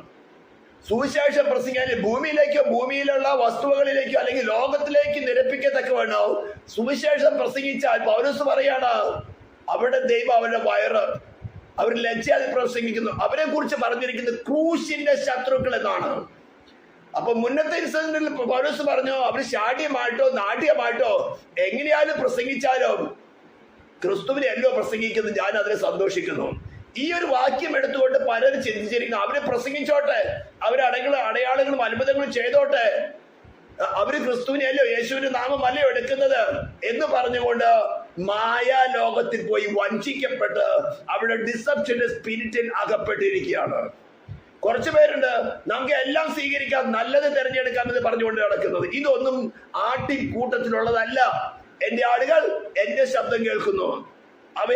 സുവിശേഷം പ്രസംഗിക്കാൻ ഭൂമിയിലേക്കോ ഭൂമിയിലുള്ള വസ്തുവകളിലേക്കോ അല്ലെങ്കിൽ ലോകത്തിലേക്ക് നിരപ്പിക്കത്തക്കവണ്ണോ സുവിശേഷം പ്രസംഗിച്ചാൽ പൗലോസ് പറയാണ്, അവരുടെ ദൈവം അവരുടെ വയറ്. അവർ ലജ്ജയാതെ പ്രസംഗിക്കുന്നു. അവരെ കുറിച്ച് പറഞ്ഞിരിക്കുന്നത് ക്രൂശിന്റെ ശത്രുക്കൾ എന്നാണ്. അപ്പൊ മുന്നത്തെ ഇൻസിഡന്റിൽ പൗലോസ് പറഞ്ഞു, അവർ ശാഠ്യമായിട്ടോ നാട്യമായിട്ടോ എങ്ങനെയാലും പ്രസംഗിച്ചാലോ ക്രിസ്തുവിനെ അല്ലോ പ്രസംഗിക്കുന്നത്, ഞാൻ അതിനെ സന്തോഷിക്കുന്നു. ഈ ഒരു വാക്യം എടുത്തുകൊണ്ട് പലരും ചിന്തിച്ചിരിക്കുന്നു, അവര് പ്രസംഗിച്ചോട്ടെ, അവര് അടയാളങ്ങളും അത്ഭുതങ്ങളും ചെയ്തോട്ടെ, അവര് ക്രിസ്തുവിനെ അല്ലോ യേശുവിന്റെ നാമം അല്ലയോ എടുക്കുന്നത് എന്ന് പറഞ്ഞുകൊണ്ട് മായാ ലോകത്തിൽ പോയി വഞ്ചിക്കപ്പെട്ട് അവിടെ ഡിസപ്ഷന്റെ സ്പിരിറ്റിൽ അകപ്പെട്ടിരിക്കുകയാണ്. കുറച്ചു പേരുണ്ട്, നമുക്ക് എല്ലാം സ്വീകരിക്കാം, നല്ലത് തിരഞ്ഞെടുക്കാം എന്ന് പറഞ്ഞുകൊണ്ട് നടക്കുന്നത്. ഇതൊന്നും ആട്ടിൻകൂട്ടത്തിലുള്ളതല്ല. എന്റെ ആളുകൾ എന്റെ ശബ്ദം കേൾക്കുന്നു, അവ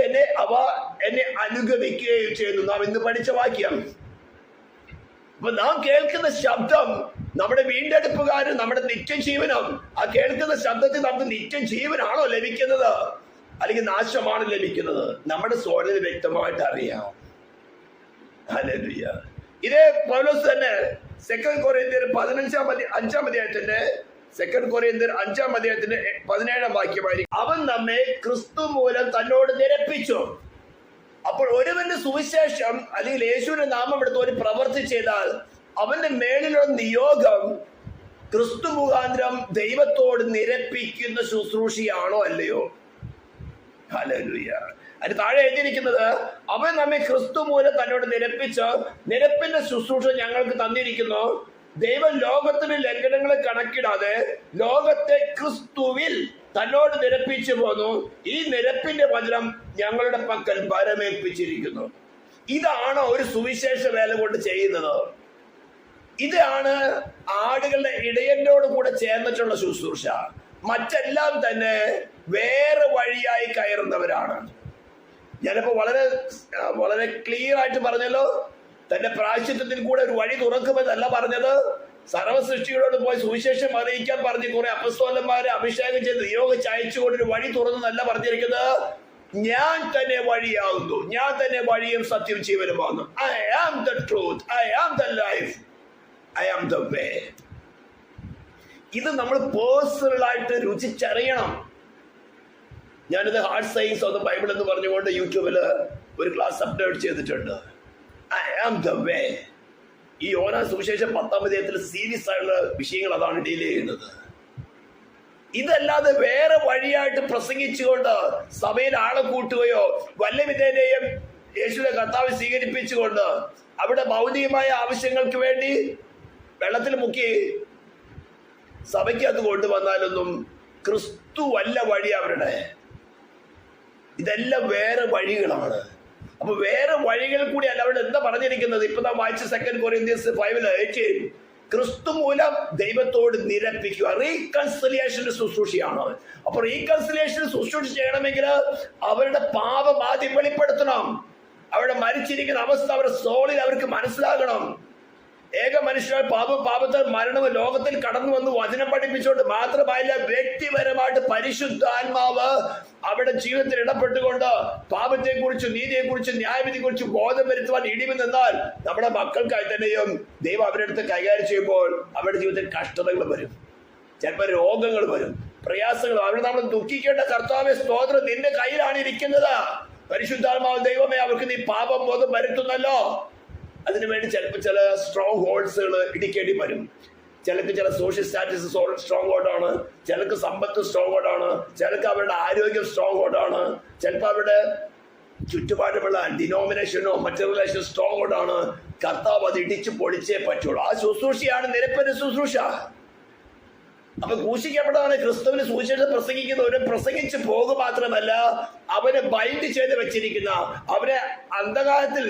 എന്നെ അനുഗമിക്കുകയും ചെയ്യുന്നു. നാം ഇന്ന് പഠിച്ച വാക്യം. അപ്പൊ നാം കേൾക്കുന്ന ശബ്ദം നമ്മുടെ വീണ്ടെടുപ്പുകാരും നമ്മുടെ നിത്യജീവനും. ആ കേൾക്കുന്ന ശബ്ദത്തിൽ നമുക്ക് നിത്യജീവനാണോ ലഭിക്കുന്നത്, അല്ലെങ്കിൽ നാശമാണ് ലഭിക്കുന്നത്? നമ്മുടെ സോളിന് വ്യക്തമായിട്ട് അറിയാം. ഹല്ലേലൂയ. ഇതേ പൗലോസ് തന്നെ 2 കൊരിന്ത്യർ 5-ാം അധ്യായത്തിന്റെ 2 കൊരിന്ത്യർ 5-ാം അധ്യായത്തിന്റെ 17-ാം വാക്യമായിരിക്കും, അവൻ നമ്മെ ക്രിസ്തു മൂലം തന്നോട് നിരപ്പിച്ചു. അപ്പോൾ ഒരുവന്റെ സുവിശേഷം അല്ലെങ്കിൽ യേശുവിന്റെ നാമം എടുത്ത് ഒരു പ്രവൃത്തി ചെയ്താൽ അവന്റെ മേളിലുള്ള നിയോഗം ക്രിസ്തു മുഖാന്തരം ദൈവത്തോട് നിരപ്പിക്കുന്ന ശുശ്രൂഷയാണോ അല്ലയോ? ഹല്ലേലൂയ. അതിന് താഴെ എഴുതിയിരിക്കുന്നത്, അവൻ നമ്മെ ക്രിസ്തു മൂലം തന്നോട് നിരപ്പിച്ച് നിരപ്പിന്റെ ശുശ്രൂഷ ഞങ്ങൾക്ക് തന്നിരിക്കുന്നു. ദൈവം ലോകത്തിന് ലംഘനങ്ങളെ കണക്കിടാതെ ലോകത്തെ ക്രിസ്തുവിൽ തന്നോട് നിരപ്പിച്ചു പോന്നു. ഈ നിരപ്പിന്റെ വചനം ഞങ്ങളുടെ പക്കൽ ഭരമേൽപ്പിച്ചിരിക്കുന്നു. ഇതാണ് ഒരു സുവിശേഷ വേല കൊണ്ട് ചെയ്യുന്നത്. ഇതാണ് ആടുകളുടെ ഇടയനോട് കൂടെ ചേർന്നിട്ടുള്ള ശുശ്രൂഷ. മറ്റെല്ലാം തന്നെ വേറെ വഴിയായി കയറുന്നവരാണ്. ഞാനിപ്പോ വളരെ ക്ലിയർ ആയിട്ട് പറഞ്ഞല്ലോ, തന്റെ പ്രായശ്ചിത്തത്തിൽ കൂടെ ഒരു വഴി തുറക്കുമെന്നല്ല പറഞ്ഞത്. സർവ്വസൃഷ്ടികളോട് പോയി സുവിശേഷം അറിയിക്കാൻ പറഞ്ഞ് കുറെ അപ്പസ്തോലന്മാരെ അഭിഷേകം ചെയ്ത് നിയോഗിച്ച് അയച്ചുകൊണ്ട് ഒരു വഴി തുറന്നല്ല പറഞ്ഞിരിക്കുന്നത്. ഞാൻ തന്നെ വഴിയാകുന്നു, ഞാൻ തന്നെ വഴിയും സത്യം ജീവനുമാകുന്നു. I am the truth, I am the life, I am the way. ഇത് നമ്മൾ പേഴ്സണലായിട്ട് രുചിച്ചറിയണം. ഞാനിത് hard science of the Bible എന്ന് പറഞ്ഞുകൊണ്ട് യൂട്യൂബിൽ ഒരു ക്ലാസ് അപ്ലോഡ് ചെയ്തിട്ടുണ്ട്. I am the way. ഈ യോഹന്നാൻ സുവിശേഷം 10-ാം അധ്യായത്തിൽ സീരിയസ് ആയിട്ടുള്ള വിഷയങ്ങൾ അതാണ് ഡീൽ ചെയ്യുന്നത്. ഇതല്ലാതെ വേറെ വഴിയായിട്ട് പ്രസംഗിച്ചുകൊണ്ട് സഭയിൽ ആളെ കൂട്ടുകയോ വല്ല വിധേനയും യേശുവിനെ കർത്താവ് സ്വീകരിപ്പിച്ചുകൊണ്ട് അവിടെ ഭൗതികമായ ആവശ്യങ്ങൾക്ക് വേണ്ടി വെള്ളത്തിൽ മുക്കി സഭയ്ക്ക് അത് കൊണ്ടുവന്നാലൊന്നും ക്രിസ്തു വല്ല വഴി അവരുടെ. ഇതെല്ലാം വേറെ വഴികളാണ്. അപ്പൊ വേറെ വഴികൾ കൂടി അല്ല അവിടെ എന്താ പറഞ്ഞിരിക്കുന്നത്. ഇപ്പൊ നാം വായിച്ച 2 കൊരിന്ത്യൻസ് 5:18 ക്രിസ്തു മൂലം ദൈവത്തോട് നിരപ്പിക്കുക. റീകൺസിലിയേഷന്റെ ശുശ്രൂഷയാണ്. അപ്പൊ റീകൺസിലിയേഷൻ ശുശ്രൂഷ ചെയ്യണമെങ്കിൽ അവരുടെ പാപം ആദ്യം വെളിപ്പെടുത്തണം. അവിടെ മരിച്ചിരിക്കുന്ന അവസ്ഥ അവരുടെ സോളിൽ അവർക്ക് മനസ്സിലാകണം. ഏക മനുഷ്യനാൽ പാപത്താൽ മരണവും ലോകത്തിൽ കടന്നു വന്ന് വചനം പഠിപ്പിച്ചുകൊണ്ട് മാത്രമല്ല, വ്യക്തിപരമായിട്ട് പരിശുദ്ധാത്മാവ് അവിടെ ജീവിതത്തിൽ ഇടപെട്ടുകൊണ്ട് പാപത്തെക്കുറിച്ചും നീതിയെക്കുറിച്ചും ന്യായവിധിയെക്കുറിച്ചും ബോധം വരുത്തുവാൻ ഇടിവ് നിന്നാൽ നമ്മുടെ മക്കൾക്കായി തന്നെയും ദൈവം അവരുടെ അടുത്ത് കൈകാര്യം ചെയ്യുമ്പോൾ അവരുടെ ജീവിതത്തിൽ കഷ്ടതകൾ വരും, ചിലപ്പോൾ രോഗങ്ങൾ വരും, പ്രയാസങ്ങൾ. അവിടെ നമ്മൾ ദുഃഖിക്കേണ്ട കർത്താവേ സ്തോത്രം, നിന്റെ കയ്യിലാണ് ഇരിക്കുന്നത്. പരിശുദ്ധാത്മാവ് ദൈവമേ അവർക്ക് നീ പാപം ബോധം വരുത്തുന്നല്ലോ. അതിനുവേണ്ടി ചിലപ്പോൾ ചില സ്ട്രോങ് ഹോൾഡ്സുകൾ ഇടിക്കേണ്ടി വരും. ചിലക്ക് ചില സോഷ്യൽ സ്റ്റാറ്റസ് സ്ട്രോങ് ഹോൾഡാണ്, ചിലക്ക് സമ്പത്ത് സ്ട്രോങ് ഹോൾഡാണ്, ചിലക്ക് അവരുടെ ആരോഗ്യം സ്ട്രോങ് ഹോൾഡാണ്, ചിലപ്പോൾ അവരുടെ ചുറ്റുപാടുമുള്ള ഡിനോമിനേഷനോ മറ്റു റിലേഷൻ സ്ട്രോങ് ഹോൾഡാണ്. കർത്താവ് അത് ഇടിച്ചു പൊളിച്ചേ പറ്റുള്ളൂ. ആ ശുശ്രൂഷയാണ് നിരപ്പിന്റെ ശുശ്രൂഷ. അപ്പൊ ക്രൂശിക്കപ്പെട്ടതാണ് ക്രിസ്തുവിന് സുവിശേഷം പ്രസംഗിക്കുന്നവരെ പ്രസംഗിച്ചു പോകുക മാത്രമല്ല, അവനെ ബൈൻഡ് ചെയ്ത് വെച്ചിരിക്കുന്ന, അവരെ അന്ധകാരത്തിൽ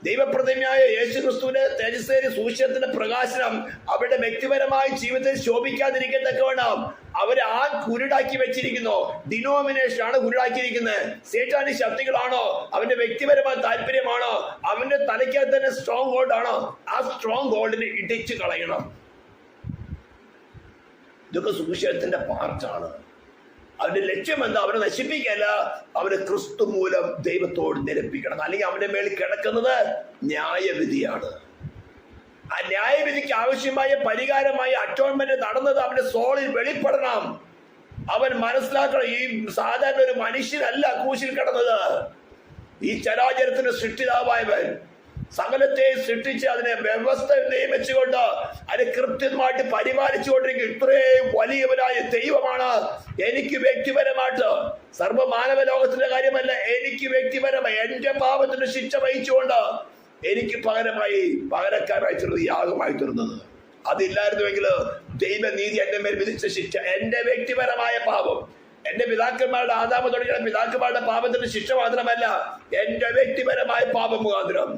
ദൈവപ്രതിമയായ യേശു ക്രിസ്തുവിന്റെ തേജസ്സേറിയ സുവിശേഷത്തിന്റെ പ്രകാശനം അവരുടെ വ്യക്തിപരമായ ജീവിതത്തിൽ ശോഭിക്കാതിരിക്കത്തക്കവണ്ണം അവരെ കുരുടാക്കി വെച്ചിരിക്കുന്നു. ഡിനോമിനേഷൻ ആണ് കുരുടാക്കിയിരിക്കുന്നത്. സേറ്റാനിക് ശക്തികളാണോ, അവന്റെ വ്യക്തിപരമായ താല്പര്യമാണോ, അവന്റെ തലയ്ക്കകത്ത് തന്നെ സ്ട്രോങ് ഹോൾഡ് ആണോ, ആ സ്ട്രോങ് ഹോൾഡിനെ ഇടിച്ചു കളയണം. ഇതൊക്കെ സുവിശേഷത്തിന്റെ പാർട്ടാണ്. അവന്റെ ലക്ഷ്യം എന്താ? അവനെ നശിപ്പിക്കല്ല, അവനെ ക്രിസ്തു മൂലം ദൈവത്തോട് നിരപ്പിക്കണം. അല്ലെങ്കിൽ അവന്റെ മേളിൽ കിടക്കുന്നത് ന്യായവിധിയാണ്. ആ ന്യായവിധിക്ക് ആവശ്യമായ പരിഹാരമായ അറ്റോൺമെന്റ് നടന്നത് അവന്റെ സോളിൽ വെളിപ്പെടണം. അവൻ മനസ്സിലാക്കണം, ഈ സാധാരണ ഒരു മനുഷ്യനല്ല ക്രൂശിൽ കിടന്നത്. ഈ ചരാചരത്തിന് സൃഷ്ടിതാവായവൻ സകലത്തെ സൃഷ്ടിച്ച് അതിനെ വ്യവസ്ഥ നിയമിച്ചുകൊണ്ട് അതിനെ കൃത്യമായിട്ട് പരിപാലിച്ചുകൊണ്ടിരിക്കും. ഇത്രയും വലിയവനായ ദൈവമാണ് എനിക്ക് വ്യക്തിപരമായിട്ട്, സർവ്വമാനവ ലോകത്തിന്റെ കാര്യമല്ല, എനിക്ക് വ്യക്തിപരമായി എന്റെ പാപത്തിന് ശിക്ഷ വഹിച്ചുകൊണ്ട് എനിക്ക് പകരക്കാരായി തീർന്നത്, യാഗമായി തീർന്നത്. അതില്ലായിരുന്നുവെങ്കിൽ ദൈവനീതി എന്റെ മേൽ വിധിച്ച ശിക്ഷ, എന്റെ വ്യക്തിപരമായ പാപം, എന്റെ പിതാക്കന്മാരുടെ ആദാമ തുടങ്ങിയ പിതാക്കന്മാരുടെ പാപത്തിന് ശിക്ഷ മാത്രമല്ല, എന്റെ വ്യക്തിപരമായ പാപം മുഖാന്തരം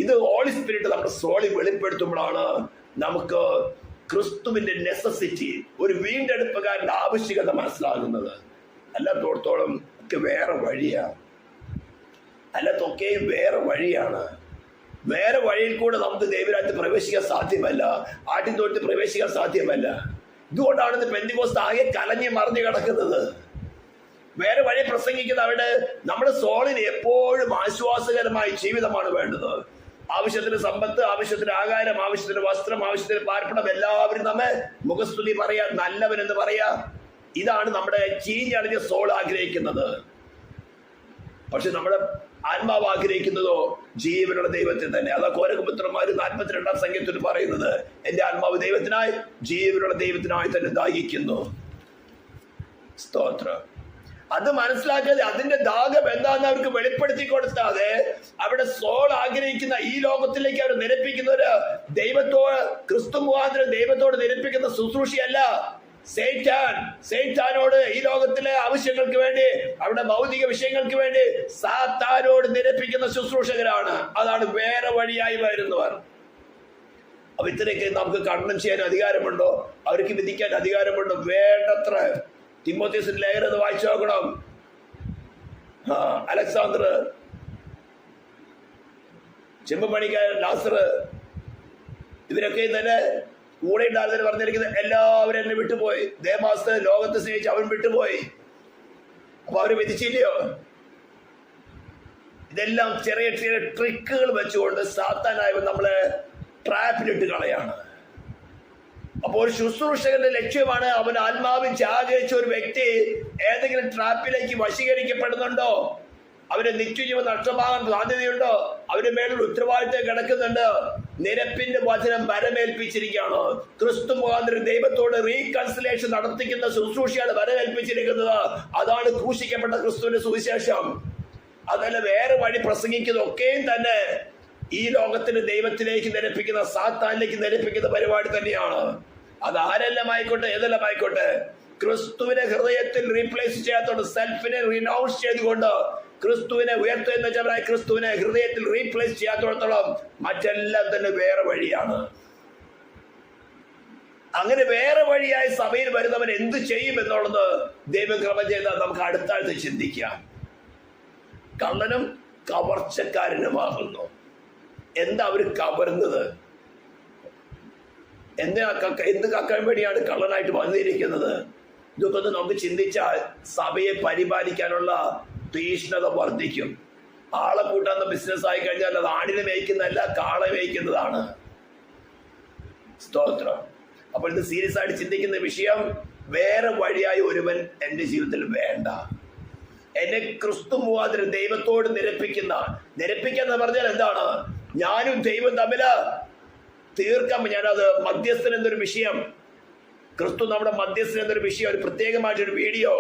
ഇത് ഹോളി സ്പിരിറ്റ് നമ്മുടെ സോളിൽ വെളിപ്പെടുത്തുമ്പോഴാണ് നമുക്ക് ക്രിസ്തുവിന്റെ നെസസിറ്റി, ഒരു വീണ്ടെടുപ്പുകാരന്റെ ആവശ്യകത മനസ്സിലാകുന്നത്. അല്ലാത്തോടത്തോളം ഒക്കെ വേറെ വഴിയാണ്. അല്ലാത്തൊക്കെയും വേറെ വഴിയാണ്. വേറെ വഴിയിൽ കൂടെ നമുക്ക് ദൈവരാജ്യത്തിൽ പ്രവേശിക്കാൻ സാധ്യമല്ല, ആട്ടിൻതോട്ടത്തിൽ പ്രവേശിക്കാൻ സാധ്യമല്ല. ഇതുകൊണ്ടാണ് പെന്തിക്കോസ്ത് ആകെ കലഞ്ഞ് മറിഞ്ഞു കിടക്കുന്നത്. വേറെ വഴി പ്രസംഗിക്കുന്ന അവിടെ നമ്മുടെ സോളിന് എപ്പോഴും ആശ്വാസകരമായ ജീവിതമാണ് വേണ്ടത്. ആവശ്യത്തിന് സമ്പത്ത്, ആവശ്യത്തിന് ആഹാരം, ആവശ്യത്തിന് വസ്ത്രം, ആവശ്യത്തിന് പാർപ്പിടം, എല്ലാവരും നമ്മെ മുഖസ്തുതി പറയാ, നല്ലവൻ എന്ന് പറയാ. ഇതാണ് നമ്മുടെ ചീഞ്ഞളിഞ്ഞ സോൾ ആഗ്രഹിക്കുന്നത്. പക്ഷെ നമ്മുടെ ആത്മാവ് ആഗ്രഹിക്കുന്നതോ ജീവനുള്ള ദൈവത്തിൽ തന്നെ. അതാ കോരകപുത്രന്മാര് 42-ാം സംഖ്യത്തിൽ പറയുന്നത്, എന്റെ ആത്മാവ് ദൈവത്തിനായി, ജീവനുള്ള ദൈവത്തിനായി തന്നെ ദാഹിക്കുന്നു. സ്തോത്രം. അത് മനസ്സിലാക്കാതെ അതിന്റെ ദാഹം എന്താന്ന് അവർക്ക് വെളിപ്പെടുത്തി കൊടുത്താതെ അവിടെ സോൾ ആഗ്രഹിക്കുന്ന ഈ ലോകത്തിലേക്ക് അവർ നിരപ്പിക്കുന്നവര് ദൈവത്തോട്, ക്രിസ്തു മുഖാന്തരം ദൈവത്തോട് നിരപ്പിക്കുന്ന ശുശ്രൂഷയല്ല. സൈത്താനോട് ഈ ലോകത്തിലെ ആവശ്യങ്ങൾക്ക് വേണ്ടി, അവിടെ ഭൗതിക വിഷയങ്ങൾക്ക് വേണ്ടി സാത്താനോട് നിരപ്പിക്കുന്ന ശുശ്രൂഷകരാണ്. അതാണ് വേറെ വഴിയായി വരുന്നവർ. അപ്പൊ ഇത്രയൊക്കെ നമുക്ക് ഖണ്ഡനം ചെയ്യാൻ അധികാരമുണ്ടോ? അവർക്ക് വിധിക്കാൻ അധികാരമുണ്ടോ? വേണ്ടത്ര. തിമോഥെയോസിന്റെ ലേഖനം വായിച്ചു നോക്കണം. അലക്സാണ്ടർ, ചെമ്പുപണിക്കാരൻ ലാസർ, ഇവരൊക്കെ തന്നെ കൂടെ ഉണ്ടാകുന്നതിന് പറഞ്ഞിരിക്കുന്നത് എല്ലാവരും എന്നെ വിട്ടുപോയി. ദേമാസ് ലോകത്തെ സ്നേഹിച്ച് അവൻ വിട്ടുപോയി. അപ്പൊ അവര് വിധിച്ചില്ലയോ? ഇതെല്ലാം ചെറിയ ചെറിയ ട്രിക്കുകൾ വെച്ചുകൊണ്ട് സാത്താനായവൻ നമ്മളെ ട്രാപ്പിലിട്ട് കളയാണ്. അപ്പോൾ ശുശ്രൂഷകന്റെ ലക്ഷ്യമാണ് അവൻ ആത്മാവിൽ ആഗ്രഹിച്ച ഒരു വ്യക്തി ഏതെങ്കിലും ട്രാപ്പിലേക്ക് വശീകരിക്കപ്പെടുന്നുണ്ടോ, അവരെ നിത്യജീവൻ നഷ്ടമാകാൻ സാധ്യതയുണ്ടോ, അവരുടെ മേളിൽ ഉത്തരവാദിത്തം കിടക്കുന്നുണ്ട്. നിരപ്പിന്റെ വചനം വരമേൽപ്പിച്ചിരിക്കുകയാണ്. ക്രിസ്തു മുഖാന്തരം ദൈവത്തോട് റീകൺസിലേഷൻ നടത്തിക്കുന്ന ശുശ്രൂഷയാണ് വരമേൽപ്പിച്ചിരിക്കുന്നത്. അതാണ് ക്രൂശിക്കപ്പെട്ട ക്രിസ്തുവിന്റെ സുവിശേഷം. അതല്ല വേറെ വഴി പ്രസംഗിക്കുന്നതൊക്കെയും തന്നെ ഈ ലോകത്തിന് ദൈവത്തിലേക്ക് നിരപ്പിക്കുന്ന, സാത്താനിലേക്ക് നിരപ്പിക്കുന്ന പരിപാടി തന്നെയാണ്. അത് ആരെല്ലാം ആയിക്കോട്ടെ, ഏതെല്ലാം ആയിക്കോട്ടെ, ക്രിസ്തുവിനെ ഹൃദയത്തിൽ റീപ്ലേസ് ചെയ്യാത്തോണ്ട്, സെൽഫിനെ റിനൗൺസ് ചെയ്തുകൊണ്ട് ക്രിസ്തുവിനെ ഉയർത്തുന്നവരായി ക്രിസ്തുവിനെ ഹൃദയത്തിൽ റീപ്ലേസ് ചെയ്യാത്തോടത്തോളം മറ്റെല്ലാം തന്നെ വേറെ വഴിയാണ്. അങ്ങനെ വേറെ വഴിയായി സഭയിൽ വരുന്നവൻ എന്ത് ചെയ്യും എന്നുള്ളത് ദൈവം കൃപ ചെയ്താൽ നമുക്ക് അടുത്താഴ്ച ചിന്തിക്കാം. കള്ളനും കവർച്ചക്കാരനുമാകുന്നു. എന്താ അവർ കവർന്നത്? എന്ത് കക്കാൻ വേണ്ടിയാണ് കള്ളനായിട്ട് വന്നിരിക്കുന്നത്? ഇതൊക്കെ നമുക്ക് ചിന്തിച്ചാൽ സഭയെ പരിപാലിക്കാനുള്ള തീഷ്ണത വർദ്ധിക്കും. ആളെ കൂട്ടാന്ന ബിസിനസ് ആയി കഴിഞ്ഞാൽ അത് ആടിനെ മേയ്ക്കുന്നതല്ല, കാളെ മേയ്ക്കുന്നതാണ്. സ്തോത്രം. അപ്പോൾ ഇത് സീരിയസ് ആയിട്ട് ചിന്തിക്കുന്ന വിഷയം, വേറെ വഴിയായി ഒരുവൻ എൻ്റെ ജീവിതത്തിൽ വേണ്ട. എന്നെ ക്രിസ്തു മുഖാന്തരം ദൈവത്തോട് നിരപ്പിക്കാന്ന് പറഞ്ഞാൽ എന്താണ്? ഞാനും ദൈവം തമ്മില് തീർക്കാൻ, ഞാനത് മധ്യസ്ഥൻ എന്നൊരു വിഷയം, ക്രിസ്തു നമ്മുടെ മധ്യസ്ഥൻ എന്നൊരു വിഷയം, ഒരു പ്രത്യേകമായിട്ടൊരു വീഡിയോ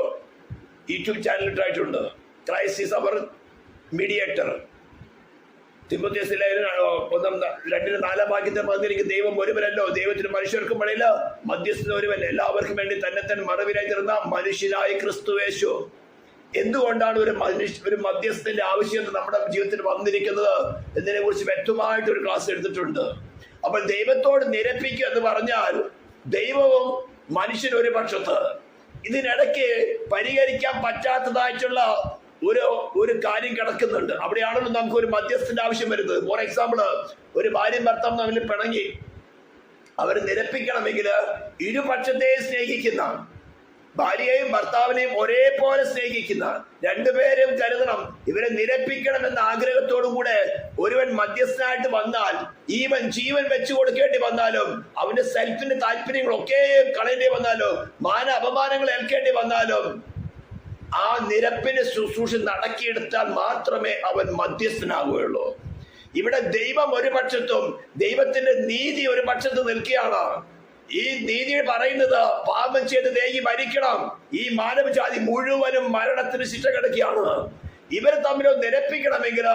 യൂട്യൂബ് ചാനലിട്ടായിട്ടുണ്ട്. Christ is our mediator. തിമോഥെയോസിലെ 2:4 പറഞ്ഞിരിക്കും, ദൈവം ഒരുവനല്ലോ, ദൈവത്തിന് മനുഷ്യർക്കും ഇടയിൽ മധ്യസ്ഥൻ ഒരുവൻ, എല്ലാവർക്കും വേണ്ടി തന്നെ മറവിലായി തീർന്ന മനുഷ്യനായ ക്രിസ്തുയേശു. എന്തുകൊണ്ടാണ് ഒരു മധ്യസ്ഥന്റെ ആവശ്യം നമ്മുടെ ജീവിതത്തിൽ വന്നിരിക്കുന്നത് എന്നതിനെ കുറിച്ച് വ്യക്തമായിട്ട് ഒരു ക്ലാസ് എടുത്തിട്ടുണ്ട്. അപ്പോൾ ദൈവത്തോട് നിരപ്പിക്കുക എന്ന് പറഞ്ഞാൽ ദൈവവും മനുഷ്യൻ ഒരു പക്ഷത്ത്, ഇതിനിടയ്ക്ക് പരിഹരിക്കാൻ പറ്റാത്തതായിട്ടുള്ള ഒരു കാര്യം കിടക്കുന്നുണ്ട്. അവിടെയാണല്ലോ നമുക്ക് ഒരു മധ്യസ്ഥന്റെ ആവശ്യം വരുന്നത്. ഫോർ എക്സാമ്പിൾ, ഒരു ഭാര്യയും ഭർത്താവും തമ്മിൽ പിണങ്ങി, അവർ നിരപ്പിക്കണമെങ്കിൽ ഇരുപക്ഷത്തെയും സ്നേഹിക്കുന്ന, ഭാര്യയെയും ഭർത്താവിനെയും ഒരേപോലെ സ്നേഹിക്കുന്ന രണ്ടുപേരും കരുതണം. ഇവരെ നിരപ്പിക്കണം എന്ന ആഗ്രഹത്തോടു കൂടെ ഒരുവൻ മധ്യസ്ഥനായിട്ട് വന്നാൽ, ഈവൻ ജീവൻ വെച്ചു കൊടുക്കേണ്ടി വന്നാലും, അവന്റെ സെൽഫിന്റെ താല്പര്യങ്ങളൊക്കെ കളയേണ്ടി വന്നാലും, അപമാനങ്ങൾ ഏൽക്കേണ്ടി വന്നാലും, ആ നിരപ്പിനെ ശുശ്രൂഷ നടക്കിയെടുത്താൽ മാത്രമേ അവൻ മധ്യസ്ഥനാകുകയുള്ളൂ. ഇവിടെ ദൈവം ഒരു പക്ഷത്തും ദൈവത്തിന്റെ നീതി ഒരു പക്ഷത്ത് നിൽക്കുകയാണ്. ഈ നീതി പറയുന്നത് പാപം ചെയ്ത് ദേഹി മരിക്കണം. ഈ മാനവജാതി മുഴുവനും മരണത്തിന് ശിക്ഷ കിടക്കുകയാണ്. ഇവർ തമ്മിൽ നിരപ്പിക്കണമെങ്കിൽ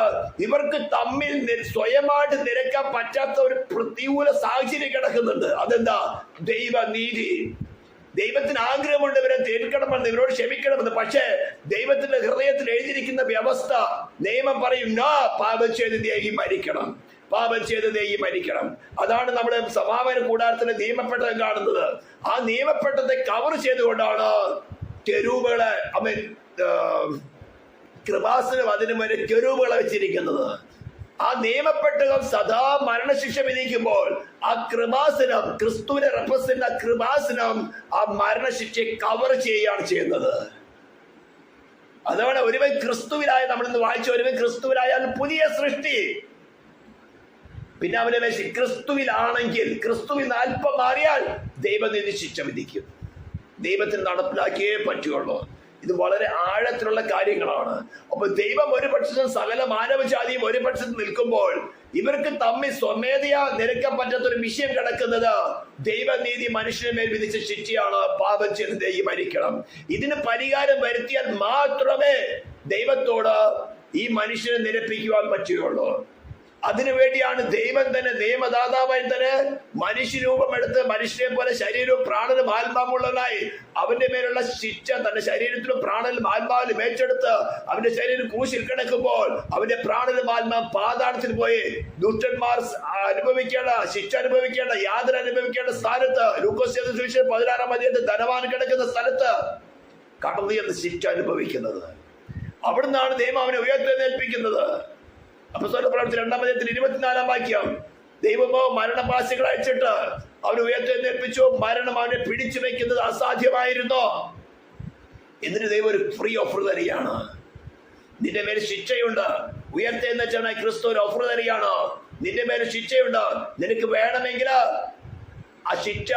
ഇവർക്ക് തമ്മിൽ സ്വയമായിട്ട് നിരക്കാൻ പറ്റാത്ത ഒരു പ്രതികൂല സാഹചര്യം കിടക്കുന്നുണ്ട്. അതെന്താ? ദൈവനീതി. ദൈവത്തിന് ആഗ്രഹമുണ്ട് ഇവരെ തീർക്കണമെന്ന്, ഇവരോട് ക്ഷമിക്കണമെന്ന്. പക്ഷേ ദൈവത്തിന്റെ ഹൃദയത്തിൽ എഴുതിയിരിക്കുന്ന വ്യവസ്ഥ, നിയമം പറയും, പാപം ചെയ്ത് ദേഹി മരിക്കണം, പാപം ചെയ്ത് ദേഹി മരിക്കണം. അതാണ് നമ്മുടെ സമാപന കൂടാരത്തിന്റെ നിയമപ്പെട്ടം കാണുന്നത്. ആ നിയമപ്പെട്ടത്തെ കവർ ചെയ്തുകൊണ്ടാണ് കെരൂബുകളെ, കൃപാസനം അതിനു വരെ കെരൂബുകളെ വെച്ചിരിക്കുന്നത്. ആ നിയമപ്പെട്ടകം സദാ മരണശിക്ഷ വിധിക്കുമ്പോൾ ആ കൃപാസനം, ക്രിസ്തുവിനെ റെപ്രസെന്റ് ആ കൃപാസനം ആ മരണശിക്ഷയെ കവർ ചെയ്യുകയാണ് ചെയ്യുന്നത്. അതാണ് ഒരുവൻ ക്രിസ്തുവിലായ, നമ്മളിന്ന് വായിച്ച ഒരുവൻ ക്രിസ്തുവിലായാൽ പുതിയ സൃഷ്ടി. പിന്നെ അവനെ ക്രിസ്തുവിലാണെങ്കിൽ, ക്രിസ്തുവിൽ നിന്ന് അല്പം മാറിയാൽ ദൈവനീതി ശിക്ഷ വിധിക്കും. ദൈവത്തിന് നടപ്പിലാക്കിയേ പറ്റുള്ളൂ. ഇത് വളരെ ആഴത്തിലുള്ള കാര്യങ്ങളാണ്. അപ്പൊ ദൈവം ഒരു പക്ഷത്തും സകല മാനവജാതിയും ഒരു പക്ഷത്ത് നിൽക്കുമ്പോൾ ഇവർക്ക് തമ്മിൽ സ്വമേധയാ നിരക്കാൻ പറ്റാത്ത ഒരു വിഷയം കിടക്കുന്നത് ദൈവനീതി മനുഷ്യന് മേൽ വിധിച്ച ശിക്ഷയാണ്. പാപം ചെയ്ത് ദേഹി മരിക്കണം. ഇതിന് പരിഹാരം വരുത്തിയാൽ മാത്രമേ ദൈവത്തോട് ഈ മനുഷ്യനെ നിരപ്പിക്കുവാൻ പറ്റുകയുള്ളൂ. അതിനുവേണ്ടിയാണ് ദൈവം തന്നെ, നിയമദാതാവായി തന്നെ മനുഷ്യരൂപമെടുത്ത് മനുഷ്യനെ പോലെ ശരീരവും പ്രാണനും ആത്മാവുള്ളവനായി അവന്റെ മേലുള്ള ശിക്ഷ തന്റെ ശരീരത്തിലും പ്രാണനും ആത്മാവിലും ഏറ്റെടുത്ത് അവന്റെ ശരീരം ക്രൂശിൽ കിടക്കുമ്പോൾ അവന്റെ പ്രാണനും ആത്മാവ് പാതാളത്തിൽ പോയി ദുഷ്ടന്മാർ അനുഭവിക്കേണ്ട ശിക്ഷ, അനുഭവിക്കേണ്ട യാതന അനുഭവിക്കേണ്ട സ്ഥാനത്ത്, ലൂക്കോസ് 16 ധനവാൻ കിടക്കുന്ന സ്ഥലത്ത് കടന്നു എന്ന് ശിക്ഷ അനുഭവിക്കുന്നത്. അവിടുന്നാണ് ദൈവം അവനെ ഉയർത്തെഴുന്നേൽപ്പിക്കുന്നത്. അപ്പോസ്തല പ്രവൃത്തി 2:24 ദൈവമോ മരണപാശികൾ അയച്ചിട്ട് അവനെ ഉയർത്തെഴുന്നേൽപ്പിച്ചു. മരണം അവനെ പിടിച്ചു വെക്കുന്നത് അസാധ്യമായിരുന്നു. എന്നിട്ട് ദൈവം ഒരു ഫ്രീ ഓഫർ തരികയാണ്. നിന്റെ മേൽ ശിക്ഷയുണ്ട്. ഉയർത്തെഴുന്നേറ്റാണ് ക്രിസ്തു ഒരു ഓഫർ തരികയാണ്. നിന്റെ മേൽ ശിക്ഷയുണ്ട്. നിനക്ക് വേണമെങ്കിൽ ആ ശിക്ഷ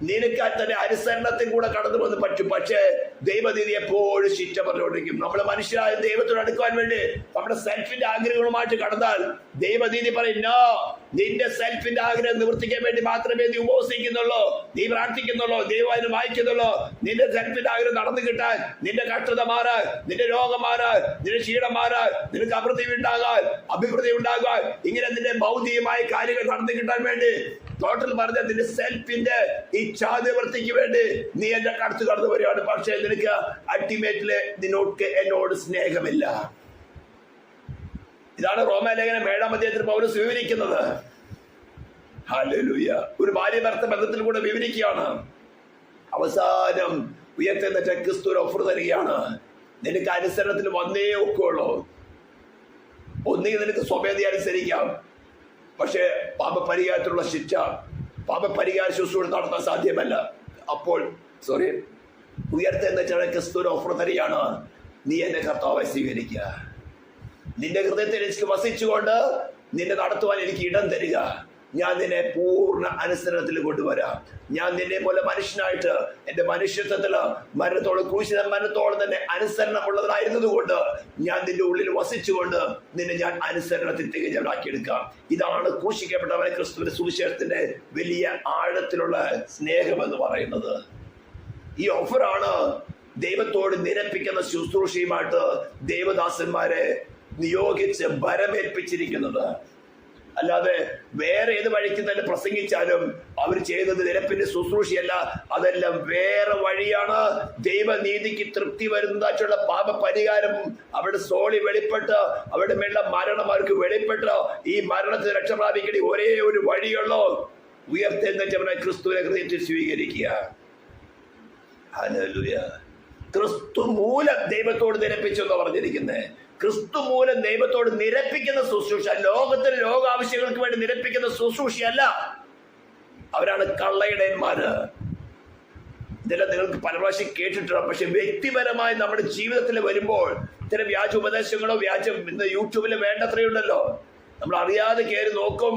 നിനക്ക് തന്നെ അനുസരണത്തിൽ കൂടെ കടന്നു വന്ന് പറ്റും. പക്ഷേ ദൈവനീതി എപ്പോഴും ശിക്ഷ പറഞ്ഞുകൊണ്ടിരിക്കും. നമ്മള് മനുഷ്യരായ ദൈവത്തോട് അടുക്കുവാൻ വേണ്ടി നമ്മുടെ സെൽഫിന്റെ ആഗ്രഹങ്ങളുമായിട്ട് കടന്നാൽ ദൈവനീതി പറയും, നിന്റെ സെൽഫിന്റെ ആഗ്രഹം നിവർത്തിക്കാൻ വേണ്ടി മാത്രമേ നീ ഉപവസിക്കുന്നുള്ളൂ, നീ പ്രാർത്ഥിക്കുന്നുള്ളൂ, ദൈവം വായിക്കുന്നുള്ളൂ. നിന്റെ സെൽഫിന്റെ ആഗ്രഹം നടന്നു കിട്ടാൻ, നിന്റെ കഷ്ടത മാറാൻ, നിന്റെ രോഗം മാറാൻ, നിന്റെ ക്ഷീണം മാറാൻ, നിനക്ക് അഭിവൃദ്ധി ഉണ്ടാകാൻ, ഇങ്ങനെ നിന്റെ ഭൗതികമായ കാര്യങ്ങൾ നടന്നു കിട്ടാൻ വേണ്ടി ടോട്ടൽ പറഞ്ഞ നിന്റെ സെൽഫിന്റെ ഇച്ഛാനിവൃത്തിക്ക് വേണ്ടി നീ എന്റെ അടുത്ത് കടന്നു വരികയാണ്. പക്ഷേ നിനക്ക് അൾട്ടിമേറ്റ്ലി എന്നോട് സ്നേഹമില്ല. ഇതാണ് റോമാലേഖനം 7 പൗലോസ് വിവരിക്കുന്നത്. ഹല്ലേലൂയ. ഒരു ഭാര്യ ഭർത്ത ബന്ധത്തിൽ കൂടെ വിവരിക്കുകയാണ്. അവസാനം ഉയർത്തെഴുന്നേറ്റ ക്രിസ്തു ഒരു ഓഫർ തരികയാണ്. നിനക്ക് അനുസരണത്തിൽ വന്നേ ഒക്കെയുള്ളൂ. ഒന്നുകിൽ നിനക്ക് സ്വമേധയാ അനുസരിക്കാം, പക്ഷേ പാപപരിഹാരത്തിലുള്ള ശിക്ഷ, പാപപരിഹാര ശുശ്രൂഷ നടത്താൻ സാധ്യമല്ല. അപ്പോൾ ഉയർത്തെഴുന്നേറ്റ ക്രിസ്തു ഒരു ഓഫർ തരികയാണ്. നീ എന്നെ കർത്താവായി സ്വീകരിക്കുക. നിന്റെ ഹൃദയത്തിൽ എനിക്ക് വസിച്ചുകൊണ്ട് നിന്നെ നടത്തുവാൻ എനിക്ക് ഇടം തരിക. ഞാൻ നിന്നെ പൂർണ്ണ അനുസരണത്തിൽ കൊണ്ടുവരാം. ഞാൻ നിന്നെ പോലെ മനുഷ്യനായിട്ട് എന്റെ മനുഷ്യത്വത്തില് മരണത്തോളം തന്നെ അനുസരണമുള്ളതായിരുന്നത് കൊണ്ട് ഞാൻ നിന്റെ ഉള്ളിൽ വസിച്ചുകൊണ്ട് നിന്നെ ഞാൻ അനുസരണത്തിൽ തികഞ്ഞവരാക്കിയെടുക്കാം. ഇതാണ് ക്രൂശിക്കപ്പെട്ടവനെ ക്രിസ്തുവിന്റെ സുവിശേഷത്തിന്റെ വലിയ ആഴത്തിലുള്ള സ്നേഹം എന്ന് പറയുന്നത്. ഈ ഓഫറാണ് ദൈവത്തോട് നിരപ്പിക്കുന്ന ശുശ്രൂഷയുമായിട്ട് ദേവദാസന്മാരെ നിയോഗിച്ച് ഭരമേൽപ്പിച്ചിരിക്കുന്നത്. അല്ലാതെ വേറെ ഏത് വഴിക്ക് തന്നെ പ്രസംഗിച്ചാലും അവർ ചെയ്തത് നിരപ്പിന്റെ ശുശ്രൂഷയല്ല, അതെല്ലാം വേറെ വഴിയാണ്. ദൈവനീതിക്ക് തൃപ്തി വരുന്നതായിട്ടുള്ള പാപ പരിഹാരം അവരുടെ സോളി വെളിപ്പെട്ട് അവരുടെ മേലുള്ള മരണം അവർക്ക് വെളിപ്പെട്ട് ഈ മരണത്തിന് രക്ഷ പ്രാപിക്കേണ്ട ഒരേ ഒരു വഴിയുള്ളൂ, ഉയർത്തെഴുന്നേറ്റവനായി ക്രിസ്തുവിനെ ഹൃദയത്തിൽ സ്വീകരിക്കുക. ഹല്ലേലൂയ. ക്രിസ്തു മൂലം ദൈവത്തോട് നിരപ്പിച്ചു എന്ന് പറഞ്ഞിരിക്കുന്നത്. ക്രിസ്തു മൂലം ദൈവത്തോട് നിരപ്പിക്കുന്ന ശുശ്രൂഷ, ലോകത്തിന് ലോകാവശ്യങ്ങൾക്ക് വേണ്ടി നിരപ്പിക്കുന്ന ശുശ്രൂഷയല്ല. അവരാണ് കള്ളയിടയന്മാര്. ഇതെല്ലാം നിങ്ങൾക്ക് പല പ്രാവശ്യം കേട്ടിട്ടുണ്ട്. പക്ഷെ വ്യക്തിപരമായി നമ്മുടെ ജീവിതത്തിൽ വരുമ്പോൾ ഇത്തരം വ്യാജ ഉപദേശങ്ങളോ ഇന്ന് യൂട്യൂബിൽ വേണ്ടത്രയുണ്ടല്ലോ. നമ്മൾ അറിയാതെ കയറി നോക്കും.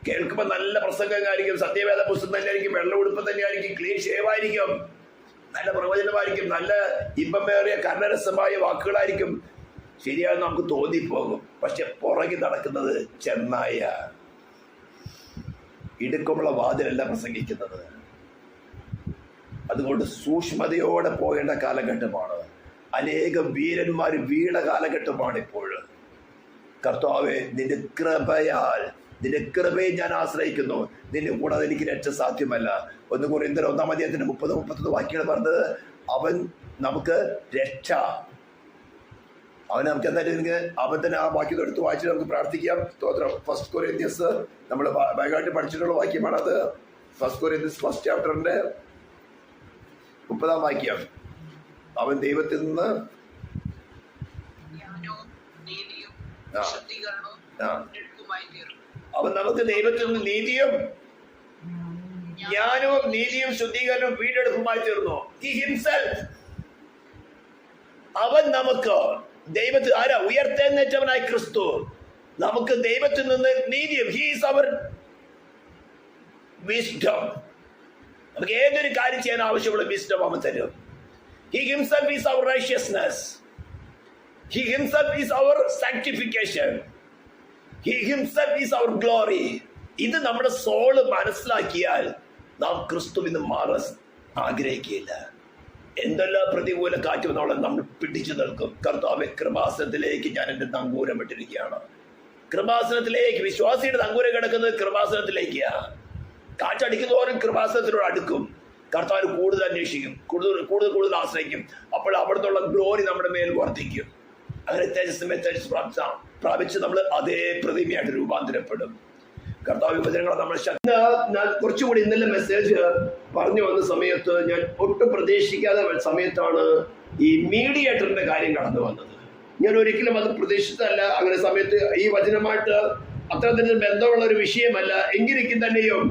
കേൾക്കുമ്പോൾ നല്ല പ്രസംഗമായിരിക്കും, സത്യവേദ പുസ്തകം തന്നെയായിരിക്കും, വെള്ള ഉടുപ്പ് തന്നെയായിരിക്കും, ക്ലീൻ ഷേവായിരിക്കും, നല്ല പ്രവചനമായിരിക്കും, നല്ല ഇമ്പമേറിയ കർണരസമായ വാക്കുകളായിരിക്കും. ശരിയാണെന്ന് നമുക്ക് തോന്നിപ്പോകും. പക്ഷെ പുറകെ നടക്കുന്നത് ചെന്നായ ഇടുക്കമുള്ള വാതിലല്ല പ്രസംഗിക്കുന്നത്. അതുകൊണ്ട് സൂക്ഷ്മതയോടെ പോകേണ്ട കാലഘട്ടമാണ്. അനേകം വീരന്മാർ വീണ കാലഘട്ടമാണ് ഇപ്പോൾ. കർത്താവേ, നിന്റെ കൃപയെ ഞാൻ ആശ്രയിക്കുന്നു. നിന്നെ കൂടാതെ എനിക്ക് രക്ഷ സാധ്യമല്ല. 1 കൊരിന്ത്യർ 1-ാം അധ്യായത്തിന്റെ 30-31 വാക്യങ്ങൾ പറഞ്ഞത് അവൻ നമുക്ക് രക്ഷ. അവൻ നമുക്ക് എന്തായാലും അവൻ തന്നെ ആ വാക്യം എടുത്ത് വായിച്ചിട്ട് നമുക്ക് പ്രാർത്ഥിക്കാം. സ്തോത്രം. 1 കൊരിന്ത്യൻസ് നമ്മൾ ബൈബിളിൽ പഠിച്ചിട്ടുള്ള വാക്യമാണ് അത്. 1 കൊരിന്ത്യൻസ് 1st ചാപ്റ്ററിന്റെ 30-ാം വാക്യം. അവൻ ദൈവത്തിൽ നിന്ന് അവൻ നമുക്ക് ദൈവത്തിൽ നിന്ന് നീതിയും ജ്ഞാനവും നീതിയും ശുദ്ധീകരണവും വീണ്ടെടുപ്പുമായി തീർന്നു. He himself, അവൻ നമുക്ക് ദൈവത്തിൽ ആരാ? ഉയർത്തെഴുന്നേറ്റവനായ ക്രിസ്തു നമുക്ക് ദൈവത്തിൽ നിന്ന് നീതിയും. He is our wisdom. നമുക്ക് ഏതൊരു കാര്യം ചെയ്യാൻ ആവശ്യമുള്ള വിസ്ഡം അവൻ തരും. He himself is our righteousness. He himself is our sanctification. He himself is our glory. ഇത് നമ്മുടെ സോള് മനസ്സിലാക്കിയാൽ നാം ക്രിസ്തുവിന് മാറാൻ ആഗ്രഹിക്കുകയില്ല. എന്തെല്ലാം പ്രതികൂല കാറ്റ് വന്നോളം നമ്മൾ പിടിച്ചു നിൽക്കും. കർത്താവേ, കൃപാസനത്തിലേക്ക് ഞാൻ എൻ്റെ നങ്കൂരം ഇട്ടിരിക്കുകയാണ്. കൃപാസനത്തിലേക്ക് വിശ്വാസിയുടെ നങ്കൂരം കിടക്കുന്നത് കൃപാസനത്തിലേക്കാണ്. കാറ്റടിക്കുന്നവരും കൃപാസനത്തിനോട് അടുക്കും. കർത്താവ് കൂടുതൽ അന്വേഷിക്കും, കൂടുതൽ ആശ്രയിക്കും. അപ്പോൾ അവിടുന്നുള്ള ഗ്ലോറി നമ്മുടെ മേൽ വർദ്ധിക്കും. അങ്ങനെ തേജസ് പ്രാപിച്ച് നമ്മൾ അതേ പ്രതിമയായിട്ട് രൂപാന്തരപ്പെടും. കർത്താവ് വിഭജനങ്ങളെ നമ്മൾ കുറച്ചുകൂടി ഇന്നലെ മെസ്സേജ് പറഞ്ഞു വന്ന സമയത്ത് ഞാൻ ഒട്ടും പ്രതീക്ഷിക്കാത്ത സമയത്താണ് ഈ മീഡിയേറ്ററിന്റെ കാര്യം കടന്നു വന്നത്. ഞാൻ ഒരിക്കലും അത് പ്രതീക്ഷിച്ചതല്ല. അങ്ങനെ സമയത്ത് ഈ വചനമായിട്ട് അത്തരത്തിൽ ബന്ധമുള്ള ഒരു വിഷയമല്ല. എങ്കിലും തന്നെയും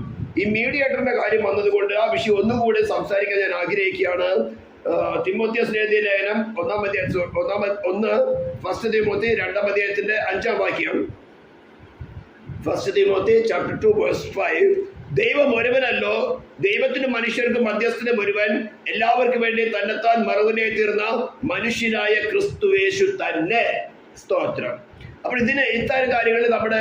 ഈ മീഡിയേറ്ററിന്റെ കാര്യം വന്നതുകൊണ്ട് ആ വിഷയം ഒന്നുകൂടി സംസാരിക്കാൻ ഞാൻ ആഗ്രഹിക്കുകയാണ്. തിമോത്തിയോസ് എഴുതിയ ലേഖനം 1 തിമോത്തി 2-ാം അധ്യായത്തിന്റെ 5-ാം വാക്യം. 1 തിമോത്തി chapter 2 verse 5. ദൈവം ഒരുവനല്ലോ, ദൈവത്തിന് മനുഷ്യർക്ക് മധ്യസ്ഥന് ഒരുവൻ, എല്ലാവർക്കും വേണ്ടി തന്നെത്താൻ മറുവിനെ തീർന്ന മനുഷ്യനായ ക്രിസ്തുവേശു തന്നെ. സ്തോത്രം. അപ്പോൾ ഇത്തരം കാര്യങ്ങളിൽ നമ്മുടെ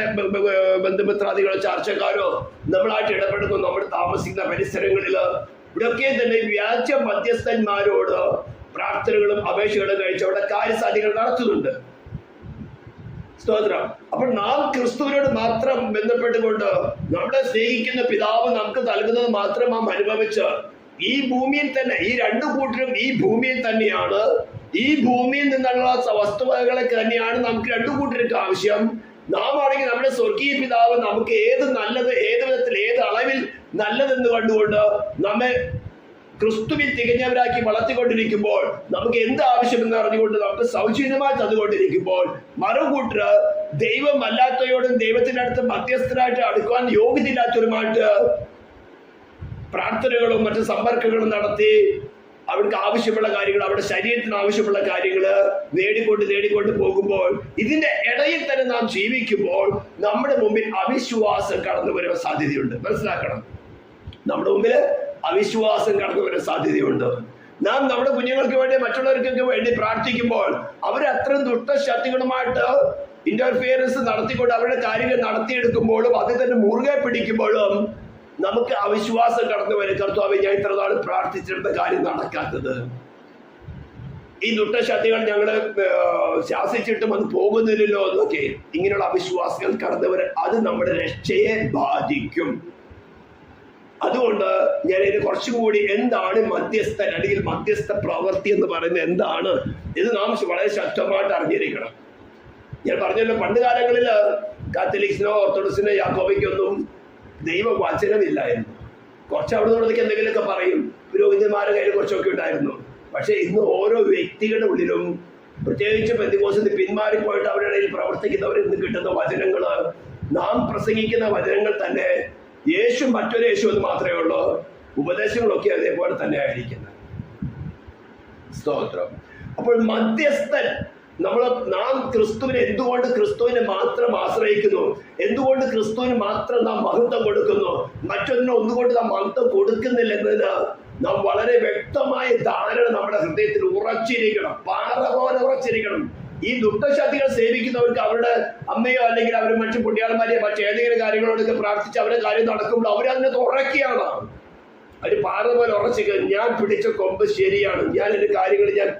ബന്ധുമിത്രാദികളോ ചർച്ചക്കാരോ നമ്മളായിട്ട് ഇടപെടുന്നു. നമ്മൾ താമസിക്കുന്ന പരിസരങ്ങളിൽ ഇവിടെയൊക്കെ തന്നെ വ്യാജ മധ്യസ്ഥന്മാരോട് പ്രാർത്ഥനകളും അപേക്ഷകളും കഴിച്ച് അവിടെ കാര്യസാധ്യങ്ങൾ നടത്തുന്നുണ്ട്. സ്തോത്രം. അപ്പോൾ നാം ക്രിസ്തുവിനോട് മാത്രം ബന്ധപ്പെട്ടുകൊണ്ട് നമ്മളെ സ്നേഹിക്കുന്ന പിതാവ് നമുക്ക് നൽകുന്നത് മാത്രം നാം അനുഭവിച്ച് ഈ ഭൂമിയിൽ തന്നെ, ഈ രണ്ടു കൂട്ടരും ഈ ഭൂമിയിൽ തന്നെയാണ്. ഈ ഭൂമിയിൽ നിന്നുള്ള വസ്തുവകകളെ തന്നെയാണ് നമുക്ക് രണ്ടു കൂട്ടർക്ക് ആവശ്യം. നാം ആണെങ്കിൽ നമ്മുടെ സ്വർഗീയ പിതാവ് നമുക്ക് ഏത് നല്ലത്, ഏത് വിധത്തിൽ, ഏത് അളവിൽ നല്ലതെന്ന് കണ്ടുകൊണ്ട് നമ്മെ ക്രിസ്തുവിൽ തികഞ്ഞവരാക്കി വളർത്തിക്കൊണ്ടിരിക്കുമ്പോൾ, നമുക്ക് എന്ത് ആവശ്യമെന്ന് അറിഞ്ഞുകൊണ്ട് നമുക്ക് സൗജന്യമായി തന്നുകൊണ്ടിരിക്കുമ്പോൾ, മറുകൂട്ടർ ദൈവം അല്ലാത്തവരോടും ദൈവത്തിന്റെ അടുത്ത് മധ്യസ്ഥരായിട്ട് അടുക്കുവാൻ യോഗ്യതയില്ലാത്തവരുമായിട്ട് പ്രാർത്ഥനകളും മറ്റു സമ്പർക്കങ്ങളും നടത്തി അവർക്ക് ആവശ്യമുള്ള കാര്യങ്ങൾ, അവരുടെ ശരീരത്തിന് ആവശ്യമുള്ള കാര്യങ്ങൾ നേടിക്കൊണ്ട് പോകുമ്പോൾ, ഇതിന്റെ ഇടയിൽ തന്നെ നാം ജീവിക്കുമ്പോൾ നമ്മുടെ മുമ്പിൽ അവിശ്വാസം കടന്നു വരാൻ സാധ്യതയുണ്ട്. മനസ്സിലാക്കണം, നമ്മുടെ മുമ്പിൽ അവിശ്വാസം കടന്നു വരാൻ സാധ്യതയുണ്ട്. നാം നമ്മുടെ കുഞ്ഞുങ്ങൾക്ക് വേണ്ടി, മറ്റുള്ളവർക്കൊക്കെ വേണ്ടി പ്രാർത്ഥിക്കുമ്പോൾ അവർ അത്രയും ദുഷ്ടശക്തികളുമായിട്ട് ഇന്റർഫിയറൻസ് നടത്തിക്കൊണ്ട് അവരുടെ കാര്യങ്ങൾ നടത്തിയെടുക്കുമ്പോഴും അത് തന്നെ മുറുകെ പിടിക്കുമ്പോഴും നമുക്ക് അവിശ്വാസം കടന്നു വരും. കർത്താവേ, ഞാൻ ഇത്ര നാൾ പ്രാർത്ഥിച്ചിരുന്ന കാര്യം നടക്കാത്തത്, ഈ ദുഷ്ടശക്തികൾ ഞങ്ങളെ ശാസിച്ചിട്ടും അത് പോകുന്നില്ലല്ലോ എന്നൊക്കെ ഇങ്ങനെയുള്ള അവിശ്വാസികൾ കടന്നവർ, അത് നമ്മുടെ രക്ഷയെ ബാധിക്കും. അതുകൊണ്ട് ഞാൻ ഇതിന് കുറച്ചുകൂടി എന്താണ് മധ്യസ്ഥൻ അല്ലെങ്കിൽ മധ്യസ്ഥ പ്രവൃത്തി എന്ന് പറയുന്നത് എന്താണ് ഇത് നാം വളരെ ശക്തമായിട്ട് അറിഞ്ഞിരിക്കണം. ഞാൻ പറഞ്ഞല്ലോ, പണ്ട് കാലങ്ങളിൽ കാത്തലിക്സിനോ ഓർത്തഡോക്സിനോ യാക്കോബയ്ക്കൊന്നും ദൈവവചനമില്ലായിരുന്നു. കുറച്ച് അവിടെ നിന്നൊക്കെ എന്തെങ്കിലുമൊക്കെ പറയും, പുരോഹിതന്മാരുടെ കയ്യിൽ കുറച്ചൊക്കെ ഉണ്ടായിരുന്നു. പക്ഷെ ഇന്ന് ഓരോ വ്യക്തികളുടെ ഉള്ളിലും, പ്രത്യേകിച്ച് പെന്തിക്കോസിൽ പിന്മാറിപ്പോയിട്ട് അവരുടെ ഇടയിൽ പ്രവർത്തിക്കുന്നവരിൽ നിന്ന് കിട്ടുന്ന വചനങ്ങൾ, നാം പ്രസംഗിക്കുന്ന വചനങ്ങൾ തന്നെ യേശു മറ്റൊരു യേശു എന്ന് മാത്രമേ ഉള്ളൂ. ഉപദേശങ്ങളൊക്കെ അതേപോലെ തന്നെ ആയിരിക്കുന്നത്. സ്തോത്രം. അപ്പോൾ മധ്യസ്ഥൻ, നാം ക്രിസ്തുവിനെ എന്തുകൊണ്ട് ക്രിസ്തുവിനെ മാത്രം ആശ്രയിക്കുന്നു, എന്തുകൊണ്ട് ക്രിസ്തുവിന് മാത്രം നാം മഹത്വം കൊടുക്കുന്നു, മറ്റൊന്നിനും ഒന്നുകൊണ്ട് നാം മഹത്വം കൊടുക്കുന്നില്ല എന്നതിന് നാം വളരെ വ്യക്തമായ ധാരണ നമ്മുടെ ഹൃദയത്തിൽ ഉറച്ചിരിക്കണം, പാറ പോലെ ഉറച്ചിരിക്കണം. ഈ ദുഷ്ടശക്തികൾ സേവിക്കുന്നവർക്ക് അവരുടെ അമ്മയോ അല്ലെങ്കിൽ അവർ മറ്റു പുണ്യാളന്മാരെയോ മറ്റേതെങ്കിലും കാര്യങ്ങളോടൊക്കെ പ്രാർത്ഥിച്ച് അവരുടെ കാര്യം നടക്കുമ്പോൾ അവരതിനകത്ത് ഉറക്കുകയാണ്. അവർ പാറ പോലെ ഉറച്ചിരിക്കുക, ഞാൻ പിടിച്ച കൊമ്പ് ശരിയാണ്, ഞാൻ എൻ്റെ കാര്യങ്ങൾ ഞാൻ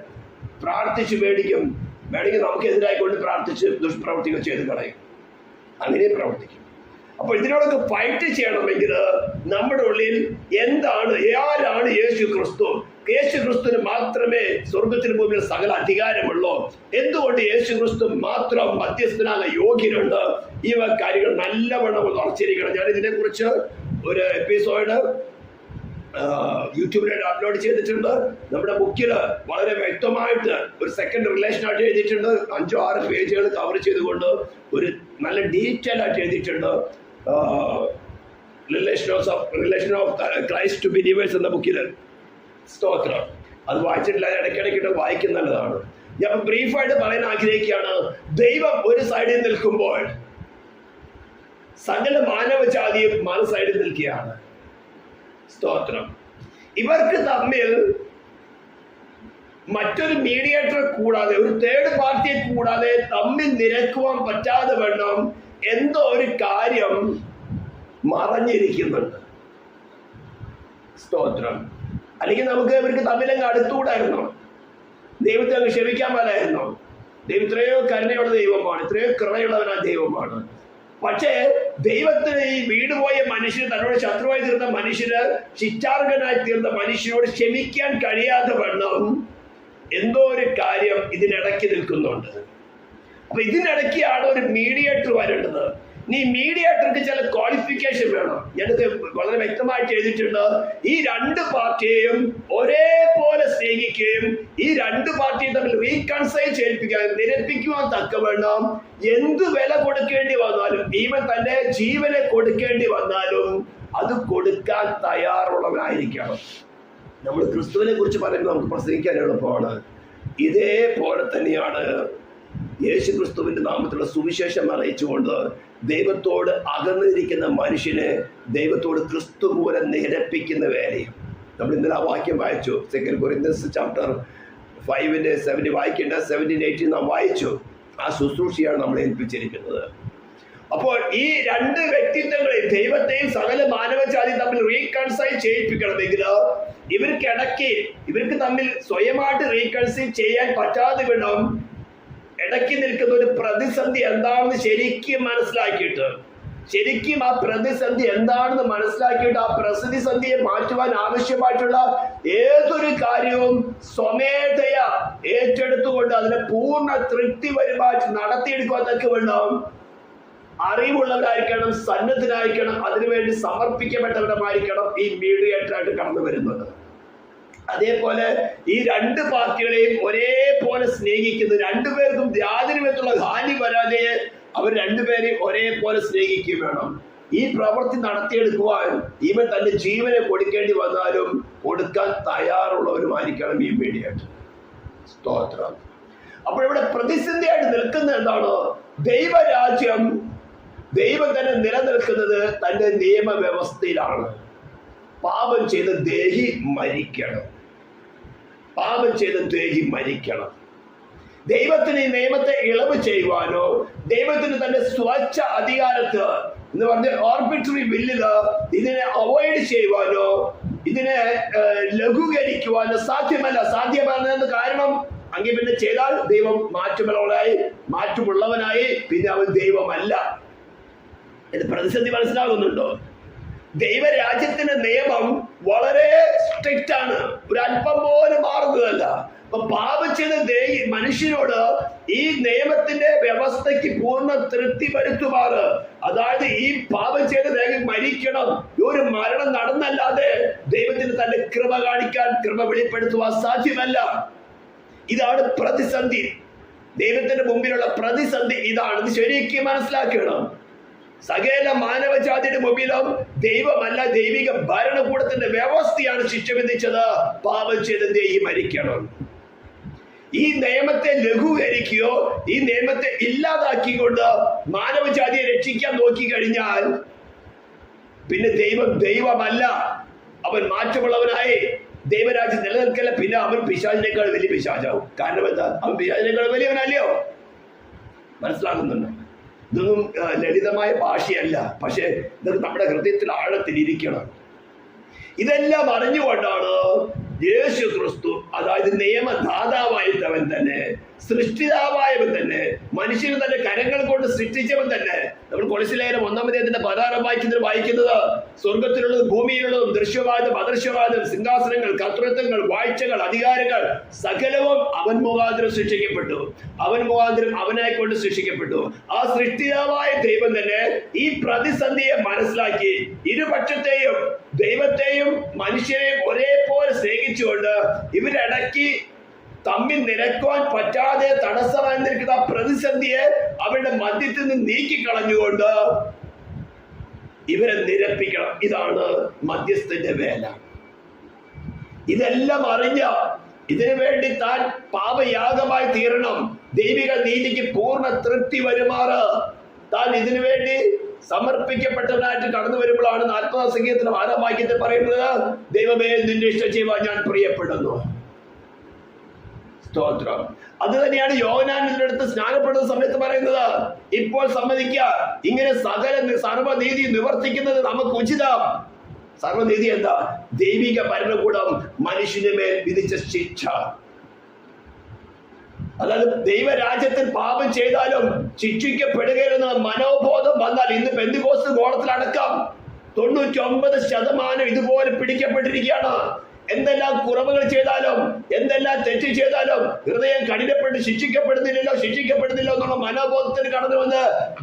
പ്രാർത്ഥിച്ച് മേടിക്കും, വേണമെങ്കിൽ നമുക്കെതിരായിക്കൊണ്ട് പ്രാർത്ഥിച്ച് ദുഷ്പ്രവർത്തികൾ ചെയ്ത് കളയും, അങ്ങനെ പ്രവർത്തിക്കും. അപ്പോൾ ഇതിനോടൊക്കെ ഫൈറ്റ് ചെയ്യണമെങ്കിൽ നമ്മുടെ ഉള്ളിൽ എന്താണ്, ആരാണ് യേശു ക്രിസ്തു? യേശു ക്രിസ്തുവിന് മാത്രമേ സ്വർഗത്തിന് ഭൂമിയിൽ സകല അധികാരമുള്ളൂ. എന്തുകൊണ്ട് യേശു ക്രിസ്തു മാത്രം മധ്യസ്ഥനാകാൻ യോഗ്യനുണ്ട്? ഈ കാര്യങ്ങൾ നല്ലവണ്ണം ഉറച്ചിരിക്കണം. ഞാൻ ഇതിനെക്കുറിച്ച് ഒരു എപ്പിസോഡ് യൂട്യൂബിൽ അപ്ലോഡ് ചെയ്തിട്ടുണ്ട്. നമ്മുടെ ബുക്കില് വളരെ വ്യക്തമായിട്ട് ഒരു സെക്കൻഡ് റിലേഷനായിട്ട് എഴുതിയിട്ടുണ്ട്. 5-6 പേജുകൾ കവർ ചെയ്തുകൊണ്ട് ഒരു നല്ല ഡീറ്റെയിൽ ആയിട്ട് എഴുതിയിട്ടുണ്ട്. Relation of Christ to believers എന്ന ബുക്കിൽ. സ്തോത്രം. അത് വായിച്ചിട്ടില്ല, ഇടയ്ക്കിടയ്ക്കിട്ട് വായിക്കുന്നതാണ്. ഞാൻ ബ്രീഫായിട്ട് പറയാൻ ആഗ്രഹിക്കുകയാണ്. ദൈവം ഒരു സൈഡിൽ നിൽക്കുമ്പോൾ സകല മാനവജാതിയും മറു സൈഡിൽ നിൽക്കുകയാണ്. സ്തോത്രം. ഇവർക്ക് തമ്മിൽ മറ്റൊരു മീഡിയേറ്റർ കൂടാതെ, ഒരു തേർഡ് പാർട്ടിയെ കൂടാതെ തമ്മിൽ നിരക്കുവാൻ പറ്റാതെ വേണം എന്തോ ഒരു കാര്യം മറഞ്ഞിരിക്കുന്നുണ്ട്. സ്തോത്രം. അല്ലെങ്കിൽ നമുക്ക് ഇവർക്ക് തമ്മിലങ്ങ് അടുത്തുകൂടായിരുന്നോ? ദൈവത്തെ അങ്ങ് ക്ഷമിക്കാൻ പാടായിരുന്നോ? ദൈവം എത്രയോ കരുണയുള്ള ദൈവമാണ്, എത്രയോ കൃപയുള്ളവനാ ദൈവമാണ്. പക്ഷേ ദൈവത്തിന് ഈ വീടുപോയ മനുഷ്യന്, തന്നോട് ശത്രുവായി തീർന്ന മനുഷ്യന്, ശിക്ഷാർഹനായി തീർന്ന മനുഷ്യനോട് ക്ഷമിക്കാൻ കഴിയാതെ വണ്ണം എന്തോ ഒരു കാര്യം ഇതിനിടയ്ക്ക് നിൽക്കുന്നുണ്ട്. അപ്പൊ ഇതിനിടയ്ക്കാണ് ഒരു മീഡിയേറ്റർ വരേണ്ടത്. ഈ മീഡിയേറ്റർക്ക് ചില ക്വാളിഫിക്കേഷൻ വേണം. ഞാനത് വളരെ വ്യക്തമായിട്ട് എഴുതിയിട്ടുണ്ട്. ഈ രണ്ട് പാർട്ടിയെയും ഒരേപോലെ സ്നേഹിക്കുകയും ഈ രണ്ട് പാർട്ടിയും തമ്മിൽ റീകൺസൈൽ ചെയ്യിപ്പിക്കാൻ, നിരപ്പിക്കുവാൻ തക്കവണ്ണം എന്ത് വില കൊടുക്കേണ്ടി വന്നാലും, ഈവൻ തന്റെ ജീവനെ കൊടുക്കേണ്ടി വന്നാലും അത് കൊടുക്കാൻ തയ്യാറുള്ളവനായിരിക്കണം. നമ്മൾ ക്രിസ്തുവിനെ കുറിച്ച് പറയുമ്പോൾ നമുക്ക് പ്രസംഗിക്കാൻ എളുപ്പമാണ്. ഇതേപോലെ തന്നെയാണ് യേശു ക്രിസ്തുവിന്റെ നാമത്തിലുള്ള സുവിശേഷം അറിയിച്ചുകൊണ്ട് ദൈവത്തോട് അകന്നിരിക്കുന്ന മനുഷ്യനെ ദൈവത്തോട് ക്രിസ്തു മൂലം നിരപ്പിക്കുന്ന വേലയും. നമ്മൾ ഇന്നലെ ആ വാക്യം വായിച്ചു. 2 കൊരിന്ത്യൻസ് ചാപ്റ്റർ 5:7 വായിക്കേണ്ട 17-18 നാം വായിച്ചു. ആ ശുശ്രൂഷയാണ് നമ്മൾ ഏൽപ്പിച്ചിരിക്കുന്നത്. അപ്പോൾ ഈ രണ്ട് വ്യക്തിത്വങ്ങളെ, ദൈവത്തെയും സകല മാനവജാതി തമ്മിൽ റീകൺസൈൽ ചെയ്യിപ്പിക്കണമെങ്കിൽ ഇവർക്ക് തമ്മിൽ സ്വയമായിട്ട് റീകൺസൈൽ ചെയ്യാൻ പറ്റാതെ വേണം ഇടയ്ക്ക് നിൽക്കുന്ന ഒരു പ്രതിസന്ധി എന്താണെന്ന് ശരിക്കും മനസ്സിലാക്കിയിട്ട്, ശരിക്കും ആ പ്രതിസന്ധി എന്താണെന്ന് മനസ്സിലാക്കിയിട്ട് ആ പ്രതിസന്ധിയെ മാറ്റുവാൻ ആവശ്യമായിട്ടുള്ള ഏതൊരു കാര്യവും സ്വമേധയാ ഏറ്റെടുത്തുകൊണ്ട് അതിനെ പൂർണ്ണ തൃപ്തി വരുമാറ്റി നടത്തിയെടുക്കുവാനൊക്കെ വേണം അറിവുള്ളവരായിരിക്കണം, സന്നദ്ധരായിരിക്കണം, അതിനുവേണ്ടി സമർപ്പിക്കപ്പെട്ടവരുമായിരിക്കണം ഈ മീഡിയേറ്ററായിട്ട് കടന്നു വരുന്നത്. അതേപോലെ ഈ രണ്ട് പാർട്ടികളെയും ഒരേപോലെ സ്നേഹിക്കുന്നു. രണ്ടുപേർക്കും യാതൊരു വിധത്തിലുള്ള ഹാനി വരാതെ അവർ രണ്ടുപേരെയും ഒരേപോലെ സ്നേഹിക്കുകയും വേണം. ഈ പ്രവൃത്തി നടത്തിയെടുക്കുവാൻ ഇവൻ തന്റെ ജീവനെ കൊടുക്കേണ്ടി വന്നാലും കൊടുക്കാൻ തയ്യാറുള്ളവരുമായിരിക്കണം ഈ മീഡിയേറ്റർ. സ്തോത്രം. അപ്പോൾ ഇവിടെ പ്രതിസന്ധിയായിട്ട് നിൽക്കുന്ന എന്താണ്? ദൈവരാജ്യം, ദൈവം തന്നെ നിലനിൽക്കുന്നത് തന്റെ നിയമവ്യവസ്ഥയിലാണ്. പാപം ചെയ്ത ദേഹി മരിക്കണം, പാപം ചെയ്ത ദേഹി മരിക്കണം. ദൈവത്തിന് ഈ നിയമത്തെ ഇളവ് ചെയ്യുവാനോ, ദൈവത്തിന് തന്റെ സ്വച്ഛ അധികാരത്ത് എന്ന് പറഞ്ഞ ആർബിട്രറി ബില്ലില് ഇതിനെ അവോയ്ഡ് ചെയ്യുവാനോ, ഇതിനെ ലഘൂകരിക്കുവാനോ സാധ്യമല്ല. സാധ്യമല്ലെന്ന് കാരണം അങ്ങനെ പിന്നെ ചെയ്താൽ ദൈവം മാറ്റമുള്ളവനായി പിന്നെ അവൻ ദൈവമല്ല. ഇത് പ്രതിസന്ധി മനസ്സിലാകുന്നുണ്ടോ? ദൈവരാജ്യത്തിന്റെ നിയമം വളരെ സ്ട്രിക്റ്റ് ആണ്, ഒരു അല്പം പോലും മാറുന്നതല്ല. അപ്പൊ പാപം ചെയ്ത മനുഷ്യനോട് ഈ നിയമത്തിന്റെ വ്യവസ്ഥയ്ക്ക് പൂർണ്ണ തൃപ്തി വരുത്തുമാറ്, അതായത് ഈ പാപം ചെയ്ത മരിക്കണം, ഒരു മരണം നടന്നല്ലാതെ ദൈവത്തിന് തന്റെ കൃപ കാണിക്കാൻ, കൃപ വെളിപ്പെടുത്തുവാൻ സാധ്യമല്ല. ഇതാണ് പ്രതിസന്ധി. ദൈവത്തിന്റെ മുമ്പിലുള്ള പ്രതിസന്ധി ഇതാണ്. ഇത് ശരിക്കും മനസ്സിലാക്കണം. സകല മാനവജാതിയുടെ മുമ്പിലും ദൈവമല്ല, ദൈവിക ഭരണകൂടത്തിന്റെ വ്യവസ്ഥയാണ് ശിക്ഷ വിധിച്ചത്. പാപം ചെയ്ത് മരിക്കണം. ഈ നിയമത്തെ ലഘൂകരിക്കുകയോ ഈ നിയമത്തെ ഇല്ലാതാക്കിക്കൊണ്ട് മാനവജാതിയെ രക്ഷിക്കാൻ നോക്കിക്കഴിഞ്ഞാൽ പിന്നെ ദൈവമല്ല, അവൻ മാറ്റമുള്ളവനായി ദൈവരാജ്യം നിലനിൽക്കല. പിന്നെ അവൻ പിശാചിനേക്കാൾ വലിയ പിശാചാവും. കാരണം എന്താ? അവൻ പിശാചിനേക്കാൾ വലിയവനല്ലയോ? മനസ്സിലാകുന്നുണ്ടോ? ഇതൊന്നും ലളിതമായ ഭാഷയല്ല, പക്ഷെ ഇതൊക്കെ നമ്മുടെ ഹൃദയത്തിൽ ആഴത്തിലിരിക്കണം. ഇതെല്ലാം അറിഞ്ഞുകൊണ്ടാണ് യേശു ക്രിസ്തു, അതായത് നിയമദാതാവായിട്ടവൻ തന്നെ, സൃഷ്ടിതാവായവൻ തന്നെ, മനുഷ്യന് തന്റെ കരങ്ങൾ കൊണ്ട് സൃഷ്ടിച്ചവൻ തന്നെ. നമ്മൾ കൊളോസ്യർ 1-ാം അധ്യായത്തിന്റെ 16 വായിക്കുന്നത് സ്വർഗത്തിലുള്ളതും ഭൂമിയിലുള്ളതും ദൃശ്യവാദം അദൃശ്യവാദം, സിംഹാസനങ്ങൾ, കർത്തൃത്വങ്ങൾ, വാഴ്ചകൾ, അധികാരങ്ങൾ സകലവും അവൻ മുഖാന്തരം സൃഷ്ടിക്കപ്പെട്ടു. അവൻ മുഖാന്തരം അവനായിക്കൊണ്ട് സൃഷ്ടിക്കപ്പെട്ടു. ആ സൃഷ്ടിതാവായ ദൈവം തന്നെ ഈ പ്രതിസന്ധിയെ മനസ്സിലാക്കി ഇരുപക്ഷത്തെയും, ദൈവത്തെയും മനുഷ്യരെയും ഒരേപോലെ സ്നേഹിച്ചുകൊണ്ട് ഇവരിടയ്ക്ക് തമ്മിൽ നിരക്കുവാൻ പറ്റാതെ തടസ്സമായിരിക്കുന്ന പ്രതിസന്ധിയെ അവരുടെ മധ്യത്തിൽ നിന്ന് നീക്കിക്കളഞ്ഞുകൊണ്ട് ഇവരെ നിരപ്പിക്കണം. ഇതാണ് മധ്യസ്ഥന്റെ വേല. ഇതെല്ലാം അറിഞ്ഞ ഇതിനു വേണ്ടി താൻ പാപയാഗമായി തീരണം, ദൈവിക നീതിക്ക് പൂർണ്ണ തൃപ്തി വരുമാറ് താൻ ഇതിനു വേണ്ടി സമർപ്പിക്കപ്പെട്ടവനായിട്ട് കടന്നു വരുമ്പോഴാണ് 40-ാം സങ്കീർത്തനം 6-ാം വാക്യത്തിൽ പറയുന്നത്, ദൈവമേ നിന്റെ ഇഷ്ടം ചെയ്യുവാൻ ഞാൻ പ്രിയപ്പെടുന്നു. സ്തോത്രം. അത് തന്നെയാണ് യോഹന്നാൻ ഇതിനടുത്ത് സ്നാനപ്പെടുന്ന സമയത്ത് പറയുന്നത്. ഇപ്പോൾ സമ്മതിക്കുക, ഇങ്ങനെ സർവ്വനീതി നിവർത്തിക്കുന്നത് നമുക്ക് ഉചിതം. സർവ്വനീതി എന്താ? ദൈവിക ഭരണകൂടം മനുഷ്യന്റെ മേൽ വിധിച്ച ശിക്ഷ. അതായത് ദൈവരാജ്യത്തിൽ പാപം ചെയ്താലും ശിക്ഷിക്കപ്പെടുകയെന്ന മനോബോധം വന്നാൽ, ഇന്ന് പെന്തിക്കോസ്ത് ഗോളത്തിലടക്കം 99% ഇതുപോലെ പിടിക്കപ്പെട്ടിരിക്കുകയാണ്. എന്തെല്ലാം കുറവുകൾ ചെയ്താലും, എന്തെല്ലാം തെറ്റ് ചെയ്താലും ഹൃദയം കഠിനപ്പെട്ട് ശിക്ഷിക്കപ്പെടുന്നില്ലല്ലോ എന്നുള്ള മനോബോധത്തിൽ കടന്നു വന്ന്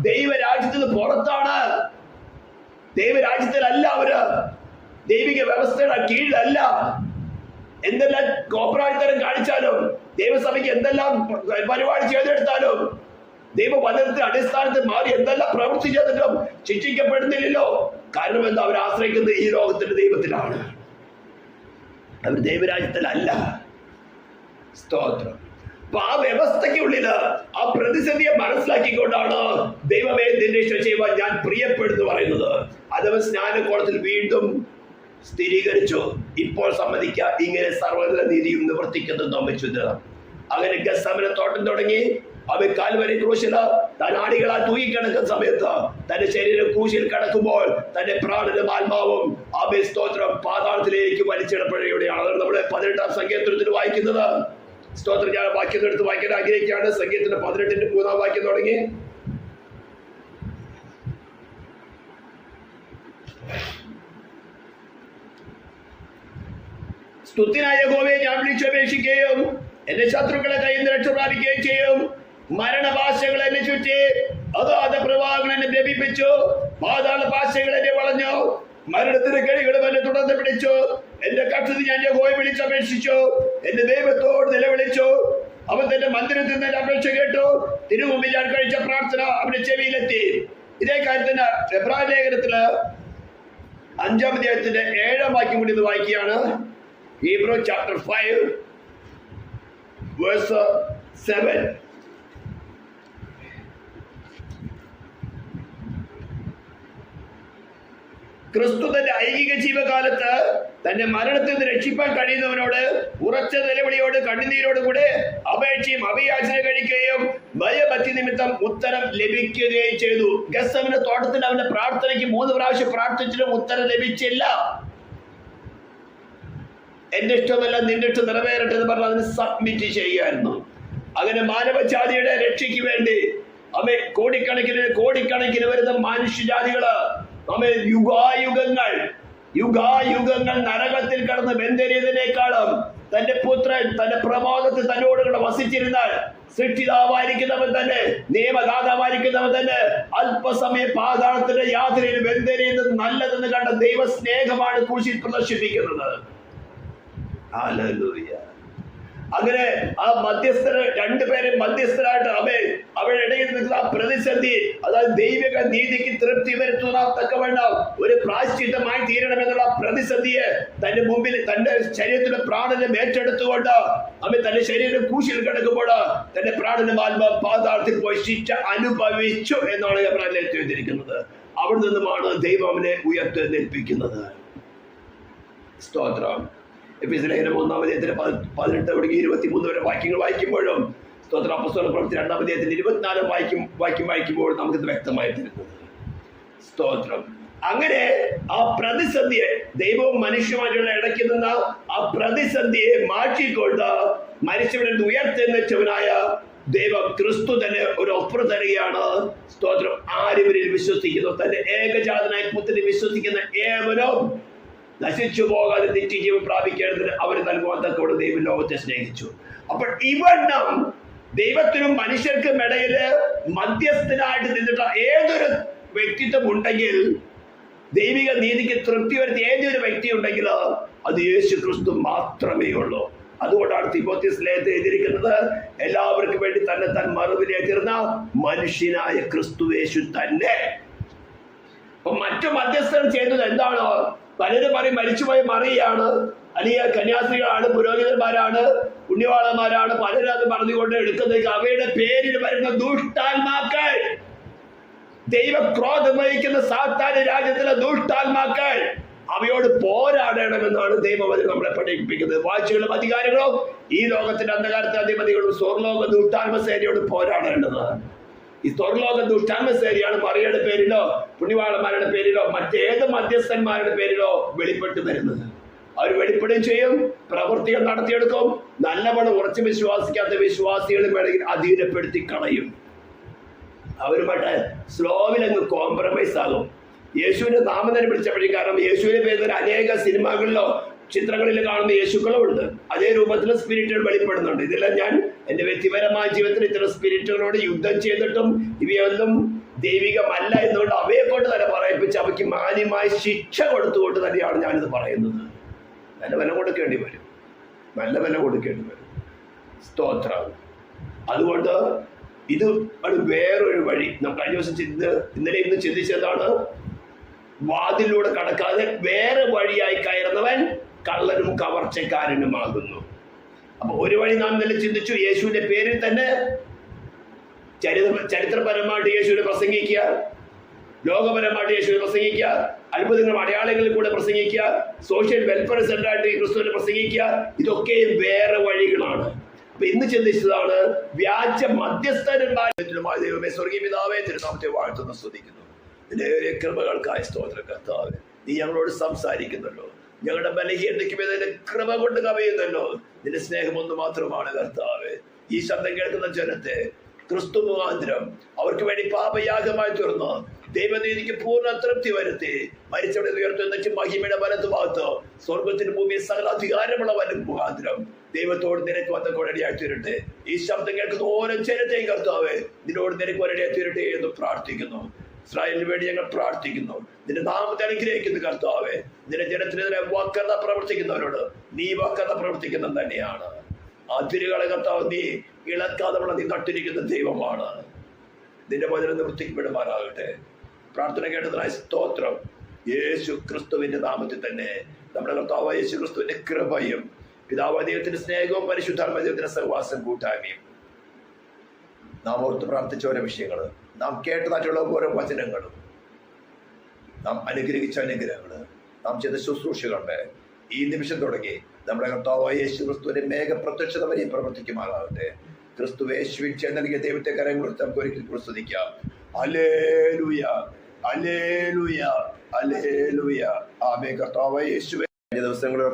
ദൈവരാജ്യത്തിന് പുറത്താണ്. ദൈവരാജ്യത്തിലല്ല അവര്, ദൈവിക വ്യവസ്ഥയുടെ കീഴിലല്ല. എന്തെല്ലാം കോപ്രാഴ്ത്തരം കാണിച്ചാലും, ദൈവസഭയ്ക്ക് എന്തെല്ലാം പരിപാടി ചെയ്തെടുത്താലും, ദൈവവചനത്തിന്റെ അടിസ്ഥാനത്തിൽ മാറി എന്തെല്ലാം പ്രവൃത്തി ചെയ്തിട്ടും ശിക്ഷിക്കപ്പെടുന്നില്ലല്ലോ. കാരണം എന്താ? അവർ ആശ്രയിക്കുന്നത് ഈ ലോകത്തിന്റെ ദൈവത്തിലാണ്, അവർ ദൈവരാജ്യത്തിലല്ല. സ്തോത്രം. അപ്പൊ ആ വ്യവസ്ഥയ്ക്കുള്ളില് ആ പ്രതിസന്ധിയെ മനസ്സിലാക്കിക്കൊണ്ടാണ് ദൈവമേ നിന്റെ ഇഷ്ടം ചെയ്യുവാൻ ഞാൻ പ്രിയപ്പെടുന്നു പറയുന്നത്. അതവൻ സ്നാനക്കോളത്തിൽ വീണ്ടും സ്ഥിരീകരിച്ചു. ഇപ്പോൾ സമ്മതിക്കുക, ഇങ്ങനെ സർവ്വതല നീതിയും നിവർത്തിക്കുന്നത് നമ്മിച്ചത്. അങ്ങനെ ഗെത്സമനെ തോട്ടം തുടങ്ങി. അവൻ കാൽവരി ക്രൂശില് താൻ ആണികളാൽ തൂങ്ങിക്കിടക്കുന്ന സമയത്ത് തന്റെ ശരീരം ക്രൂശിൽ കിടക്കുമ്പോൾ തന്റെ പ്രാണനും ആത്മാവും അവൻ സ്തോത്രം പാതാളത്തിലേക്ക് വലിച്ചിടപ്പെടുകയാണ്. അതാണ് നമ്മുടെ 18-ാം സങ്കീർത്തനത്തിൽ വായിക്കുന്നത്. സ്തോത്രം. ഞാൻ വാക്യം എടുത്ത് വായിക്കാൻ ആഗ്രഹിക്കുകയാണ്. സങ്കീർത്തനം 18-ന്റെ 3-ാം വാക്യം തുടങ്ങി. സ്തുതിനായ യഹോവയെ ഞാൻ വിളിച്ചപേക്ഷിക്കുകയും എന്റെ ശത്രുക്കളെ കയ്യിൽ നിന്ന് രക്ഷ പ്രാപിക്കുകയും ചെയ്യും. മരണഭാഷകൾ എന്നെ ചുറ്റി, അഗാധ പ്രവാഹങ്ങൾ എന്നെ ബ്രമിപ്പിച്ചു, പാതാള ഭാഷകൾ എന്നെ വളഞ്ഞു, മരണത്തിന്റെ കെണികളും എന്നെ തുടർന്ന് പിടിച്ചു. എന്റെ കക്ഷത്തിൽ ഞാൻ യഹോവയെ വിളിച്ചപേക്ഷിച്ചു, എന്റെ ദൈവത്തോട് നിലവിളിച്ചു. അവൻ തന്റെ മന്ദിരത്തിൽ നിന്ന് അപേക്ഷ കേട്ടു. തിരുമുമ്പിൽ ഞാൻ കഴിച്ച പ്രാർത്ഥന അവന്റെ ചെവിയിലെത്തി. ഇതേ കാര്യത്തിന് എബ്രായ ലേഖനത്തില് 5-ാം അധ്യായത്തിന്റെ 7-ാം വാക്യം കൂടി ഇത് വായിക്കുകയാണ്. Hebrew chapter 5 verse 7. ക്രിസ്തു തന്റെ ഐഹിക ജീവകാലത്ത് തന്റെ മരണത്തിൽ നിന്ന് രക്ഷിപ്പാൻ കഴിയുന്നവനോട് ഉറച്ച നിലവിളിയോട് കണ്ണുനീരോടുകൂടെ അപേക്ഷയും അഭിയാചന കഴിക്കുകയും ഭയഭക്തി നിമിത്തം ഉത്തരം ലഭിക്കുകയും ചെയ്തു. ഗെത്സമനെ തോട്ടത്തിൽ അവന്റെ പ്രാർത്ഥനയ്ക്ക് 3 പ്രാവശ്യം പ്രാർത്ഥിച്ചിട്ടും ഉത്തരം ലഭിച്ചില്ല. എന്റെ ഇഷ്ടമല്ല നിന്റെ ഇഷ്ടം നിറവേറട്ടെ എന്ന് പറഞ്ഞ് അതിന് സബ്മിറ്റ് ചെയ്യുകയായിരുന്നു. അങ്ങനെ മാനവജാതിയുടെ രക്ഷയ്ക്ക് വേണ്ടി അമ്മേ കോടിക്കണക്കിന് വരുന്ന മനുഷ്യജാതികള് അമ്മേ യുഗായുഗങ്ങൾ നരകത്തിൽ കടന്ന് ബന്ധരിയതിനേക്കാളും തന്റെ പുത്രൻ തന്റെ പ്രബോധത്തിൽ തന്നോടുകൂടെ വസിച്ചിരുന്നാൽ സൃഷ്ടിതാവായിരിക്കുന്നവൻ തന്നെ നിയമദാതാവായിരിക്കുന്നവൻ തന്നെ അല്പസമയം പാതാളത്തിന്റെ യാത്രയിൽ ബന്ധരിയുന്നത് നല്ലതെന്ന് കണ്ട ദൈവ സ്നേഹമാണ് കുരിശിൽ പ്രദർശിപ്പിക്കുന്നത്. ഹല്ലേലൂയ. അങ്ങനെ ആ മധ്യസ്ഥര് രണ്ടുപേരെ മധ്യസ്ഥരായിട്ട് അവരുടെ ഇടയിൽ നിൽക്കുന്ന ആ പ്രതിസന്ധി, അതായത് ദൈവിക നീതിക്ക് തൃപ്തി വരുത്തുന്ന തക്കവണ്ണം ഒരു പ്രായശ്ചിത്തമായി തീരണമെന്നുള്ള പ്രതിസന്ധിയെ തന്റെ മുമ്പിൽ തന്റെ ശരീരത്തിന്റെ പ്രാണനെ ഏറ്റെടുത്തുകൊണ്ട് തന്റെ ശരീരം കൂശിൽ കിടക്കുമ്പോൾ തന്റെ പ്രാണനും ആത്മാവ് പാതാളത്തിൽ പോയി ശിക്ഷ അനുഭവിച്ചു എന്നാണ് എബ്രായരിൽ എഴുതിയിരിക്കുന്നത്. അവിടെ നിന്നുമാണ് ദൈവം അവനെ ഉയർത്തെഴുന്നേൽപ്പിക്കുന്നത്. സ്തോത്രം. എഫെസ്യർ ലേഖനം 1-18-23 വരെ വാക്യങ്ങൾ വായിക്കുമ്പോഴും സ്തോത്രം അപ്പോസ്തല പ്രവൃത്തി 2-24 വായിക്കുമ്പോൾ നമുക്കിത് വ്യക്തമായി തരുന്നത്. സ്തോത്രം. അങ്ങനെ ആ പ്രതിസന്ധിയെ ദൈവവും മനുഷ്യമായിട്ടുള്ള ഇടയ്ക്ക് നിന്ന ആ പ്രതിസന്ധിയെ മാറ്റിക്കൊണ്ട് മരിച്ചവരിൽ ഉയർത്തെഴുന്നേറ്റവനായ ദൈവം ക്രിസ്തു തന്നെ ഒരു ഓഫർ തരികയാണ്. സ്തോത്രം. ആരിവരിൽ വിശ്വസിക്കുന്നു, തന്റെ ഏകജാതനായ പുത്രനിൽ വിശ്വസിക്കുന്ന ഏവനും നശിച്ചു പോകാതെ നിത്യജീവൻ പ്രാപിക്കേണ്ടതിന് അവർ നൽകുവാൻ തക്കവണ്ണം ദൈവം ലോകത്തെ സ്നേഹിച്ചു. അപ്പോൾ ഇവണ്ണം ദൈവത്തിനും മനുഷ്യർക്കും ഇടയില് മധ്യസ്ഥനായിട്ട് നിന്നിട്ട് ഏതൊരു വ്യക്തിത്വം ഉണ്ടെങ്കിൽ, ദൈവിക നീതിക്ക് തൃപ്തി വരുത്തിയ ഏതൊരു വ്യക്തി ഉണ്ടെങ്കിൽ അത് യേശു ക്രിസ്തു മാത്രമേ ഉള്ളൂ. അതുകൊണ്ടാണ് തിമോഥെയോസ് ലേഖനത്തിൽ എഴുതിയിരിക്കുന്നത്, എല്ലാവർക്കും വേണ്ടി തന്നെ താൻ മറുവിലേറ്റിരുന്ന മനുഷ്യനായ ക്രിസ്തു യേശു തന്നെ. അപ്പൊ മറ്റു മധ്യസ്ഥർ ചെയ്തത് എന്താണ്? പലരും പറയും മരിച്ചുപോയ മറിയാണ്, അല്ലെങ്കിൽ കന്യാസ്ത്രീകളാണ്, പുരോഹിതന്മാരാണ്, പുണ്യവാളന്മാരാണ്, പലരും അത് പറഞ്ഞുകൊണ്ട് എടുക്കുന്നത് അവയുടെ പേരിൽ വരുന്ന ദുഷ്ടാത്മാക്കൾ, ദൈവക്രോധം വഹിക്കുന്ന സാത്താന്യ രാജ്യത്തിലെ ദുഷ്ടാത്മാക്കൾ, അവയോട് പോരാടണമെന്നാണ് ദൈവവചനം നമ്മളെ പഠിപ്പിക്കുന്നത്. വാഴ്ചകളും അധികാരികളും ഈ ലോകത്തിന്റെ അന്ധകാരത്തെ അധിപതികളും സ്വർലോക ദുഷ്ടാത്മസേനയോട് പോരാടേണ്ടതാണ്. ഈ സ്വർലോക ദുഷ്ടാത്മസേനയാണ് മറിയയുടെ പേരിലോ പുണ്യവാളന്മാരുടെ പേരിലോ മറ്റേത് മധ്യസ്ഥന്മാരുടെ പേരിലോ വെളിപ്പെട്ട് വരുന്നത്. അവർ വെളിപ്പെടുകയും ചെയ്യും, പ്രവൃത്തികൾ നടത്തിയെടുക്കും. നല്ലവണ്ണം ഉറച്ചു വിശ്വാസിക്കാത്ത വിശ്വാസികളും വേണമെങ്കിൽ അധീനപ്പെടുത്തി കളയും. അവരുമായിട്ട് സ്ലോവിലങ്ങ് കോംപ്രമൈസ് ആകും. യേശുവിന്റെ നാമം തന്നെ വിളിച്ചപ്പോഴും, കാരണം യേശുവിന്റെ പേരിൽ അനേക സിനിമകളിലോ ചിത്രങ്ങളിൽ കാണുന്ന യേശുക്കളും ഉണ്ട്. അതേ രൂപത്തിൽ സ്പിരിറ്റുകൾ വെളിപ്പെടുന്നുണ്ട്. ഇതെല്ലാം ഞാൻ എന്റെ വ്യക്തിപരമായ ജീവിതത്തിൽ ഇത്തരം സ്പിരിറ്റുകളോട് യുദ്ധം ചെയ്തിട്ടും ഇവയൊന്നും ദൈവികമല്ല എന്നുകൊണ്ട് അവയെ കൊണ്ട് തന്നെ പറയിപ്പിച്ച് അവയ്ക്ക് മാന്യമായ ശിക്ഷ കൊടുത്തുകൊണ്ട് തന്നെയാണ് ഞാനിത് പറയുന്നത്. നല്ല വില കൊടുക്കേണ്ടി വരും, നല്ല വില കൊടുക്കേണ്ടി വരും. സ്തോത്രം. അതുകൊണ്ട് ഇത് വേറൊരു വഴി. നാം കഴിഞ്ഞ ദിവസം ഇന്നലെ ഇന്ന് ചിന്തിച്ചതാണ്, വാതിലൂടെ കടക്കാതെ വേറെ വഴിയായി കയറുന്നവൻ കള്ളനും കവർച്ചക്കാരനുമാകുന്നു. അപ്പൊ ഒരു വഴി നാം ഇന്നലെ ചിന്തിച്ചു, യേശുവിന്റെ പേരിൽ തന്നെ ചരിത്രപരമായിട്ട് യേശുവിനെ പ്രസംഗിക്കുക, ലോകപരമായിട്ട് യേശുവിനെ പ്രസംഗിക്കുക, അത്ഭുതങ്ങളും അടയാളങ്ങളിൽ കൂടെ പ്രസംഗിക്കുക, സോഷ്യൽ വെൽഫെയർ സെന്ററായിട്ട് ക്രിസ്തുവിനെ പ്രസംഗിക്കുക. ഇതൊക്കെ വേറെ വഴികളാണ്. അപ്പൊ ഇന്ന് ചിന്തിച്ചതാണ് വ്യാജ മധ്യസ്ഥന്മാരുമായ ദൈവമേ, സ്വർഗീയ പിതാവേ, തിരുനാമത്തെ വാഴ്ത്തുന്നു, സ്തുതിക്കുന്നു. നിന്റെ കൃപകൾക്കായ സ്തോത്രം കർത്താവേ. നീ ഞങ്ങളോട് സംസാരിക്കുന്നല്ലോ, ഞങ്ങളുടെ ബലഹീനതയ്ക്ക് നിന്റെ കൃപ കൊണ്ട് കവിയുന്നല്ലോ. നിന്റെ സ്നേഹം ഒന്ന് മാത്രമാണ് കർത്താവേ. ഈ ശബ്ദം കേൾക്കുന്ന ജനത്തെ ക്രിസ്തു മുഖാന്തരം അവർക്ക് വേണ്ടി പാപയാഗമായി തീർന്നു ദൈവനീതിക്ക് പൂർണ്ണ തൃപ്തി വരുത്തി മരിച്ചവിടെ ഉയർത്തുന്ന മഹിമയുടെ വലതു ഭാഗത്ത് സ്വർഗത്തിന് ഭൂമിയിൽ സകല അധികാരമുള്ള വലം മുഖാന്തരം ദൈവത്തോട് നിനക്ക് വന്ന കൊരടിയായി തീരട്ടെ. ഈ ശബ്ദം കേൾക്കുന്ന ഓരോ ജനത്തെയും കർത്താവേ നിന്നോട് നിനക്ക് കൊരടിയായി തീരട്ടെ എന്ന് പ്രാർത്ഥിക്കുന്നു. ഇസ്രായേലിന് വേണ്ടി ഞങ്ങൾ പ്രാർത്ഥിക്കുന്നു. നിന്റെ നാമത്തെ അനുഗ്രഹിക്കുന്നു കർത്താവേ. നിന്റെ ജനത്തിനെതിരെ വക്രത പ്രവർത്തിക്കുന്നവരോട് നീ വക്രത പ്രവർത്തിക്കുന്നത് തന്നെയാണ്. അതിരുകളെ കർത്താവ് നീ ഇളക്കാതെ നീ നട്ടിരിക്കുന്ന ദൈവമാണ്. നിന്റെ വചനം നിവർത്തിക്കപ്പെടുമാറാകട്ടെ. പ്രാർത്ഥന കേട്ടതിനായി സ്തോത്രം. യേശു ക്രിസ്തുവിന്റെ നാമത്തിൽ തന്നെ നമ്മുടെ കർത്താവ് യേശു ക്രിസ്തുവിന്റെ കൃപയും പിതാവായ ദൈവത്തിന്റെ സ്നേഹവും പരിശുദ്ധാത്മ ദൈവത്തിന്റെ സഹവാസം കൂട്ടായ്മയും നാം ഓർത്ത് പ്രാർത്ഥിച്ച ഓരോ വിഷയങ്ങള്, നാം കേട്ടതായിട്ടുള്ള ഓരോ വചനങ്ങളും, നാം അനുഗ്രഹിച്ച അനുഗ്രഹങ്ങള്, നാം ചെയ്ത ശുശ്രൂഷകളുണ്ട് ഈ നിമിഷം തുടങ്ങി നമ്മുടെ കർത്താവായ യേശു ക്രിസ്തുവിന്റെ മേഘപ്രത്യക്ഷത വരെ പ്രവർത്തിക്കുമാറാകട്ടെ. ക്രിസ്തു യേശുവിൽ നൽകിയ ദൈവത്തെ കരങ്ങൾ നമുക്ക് ഒരിക്കൽ പ്രസ്തുതിക്കാം. ഹല്ലേലൂയ, ഹല്ലേലൂയ, ഹല്ലേലൂയ. ആമേൻ. കർത്താവായ യേശുവേ, ദിവസങ്ങളൊക്കെ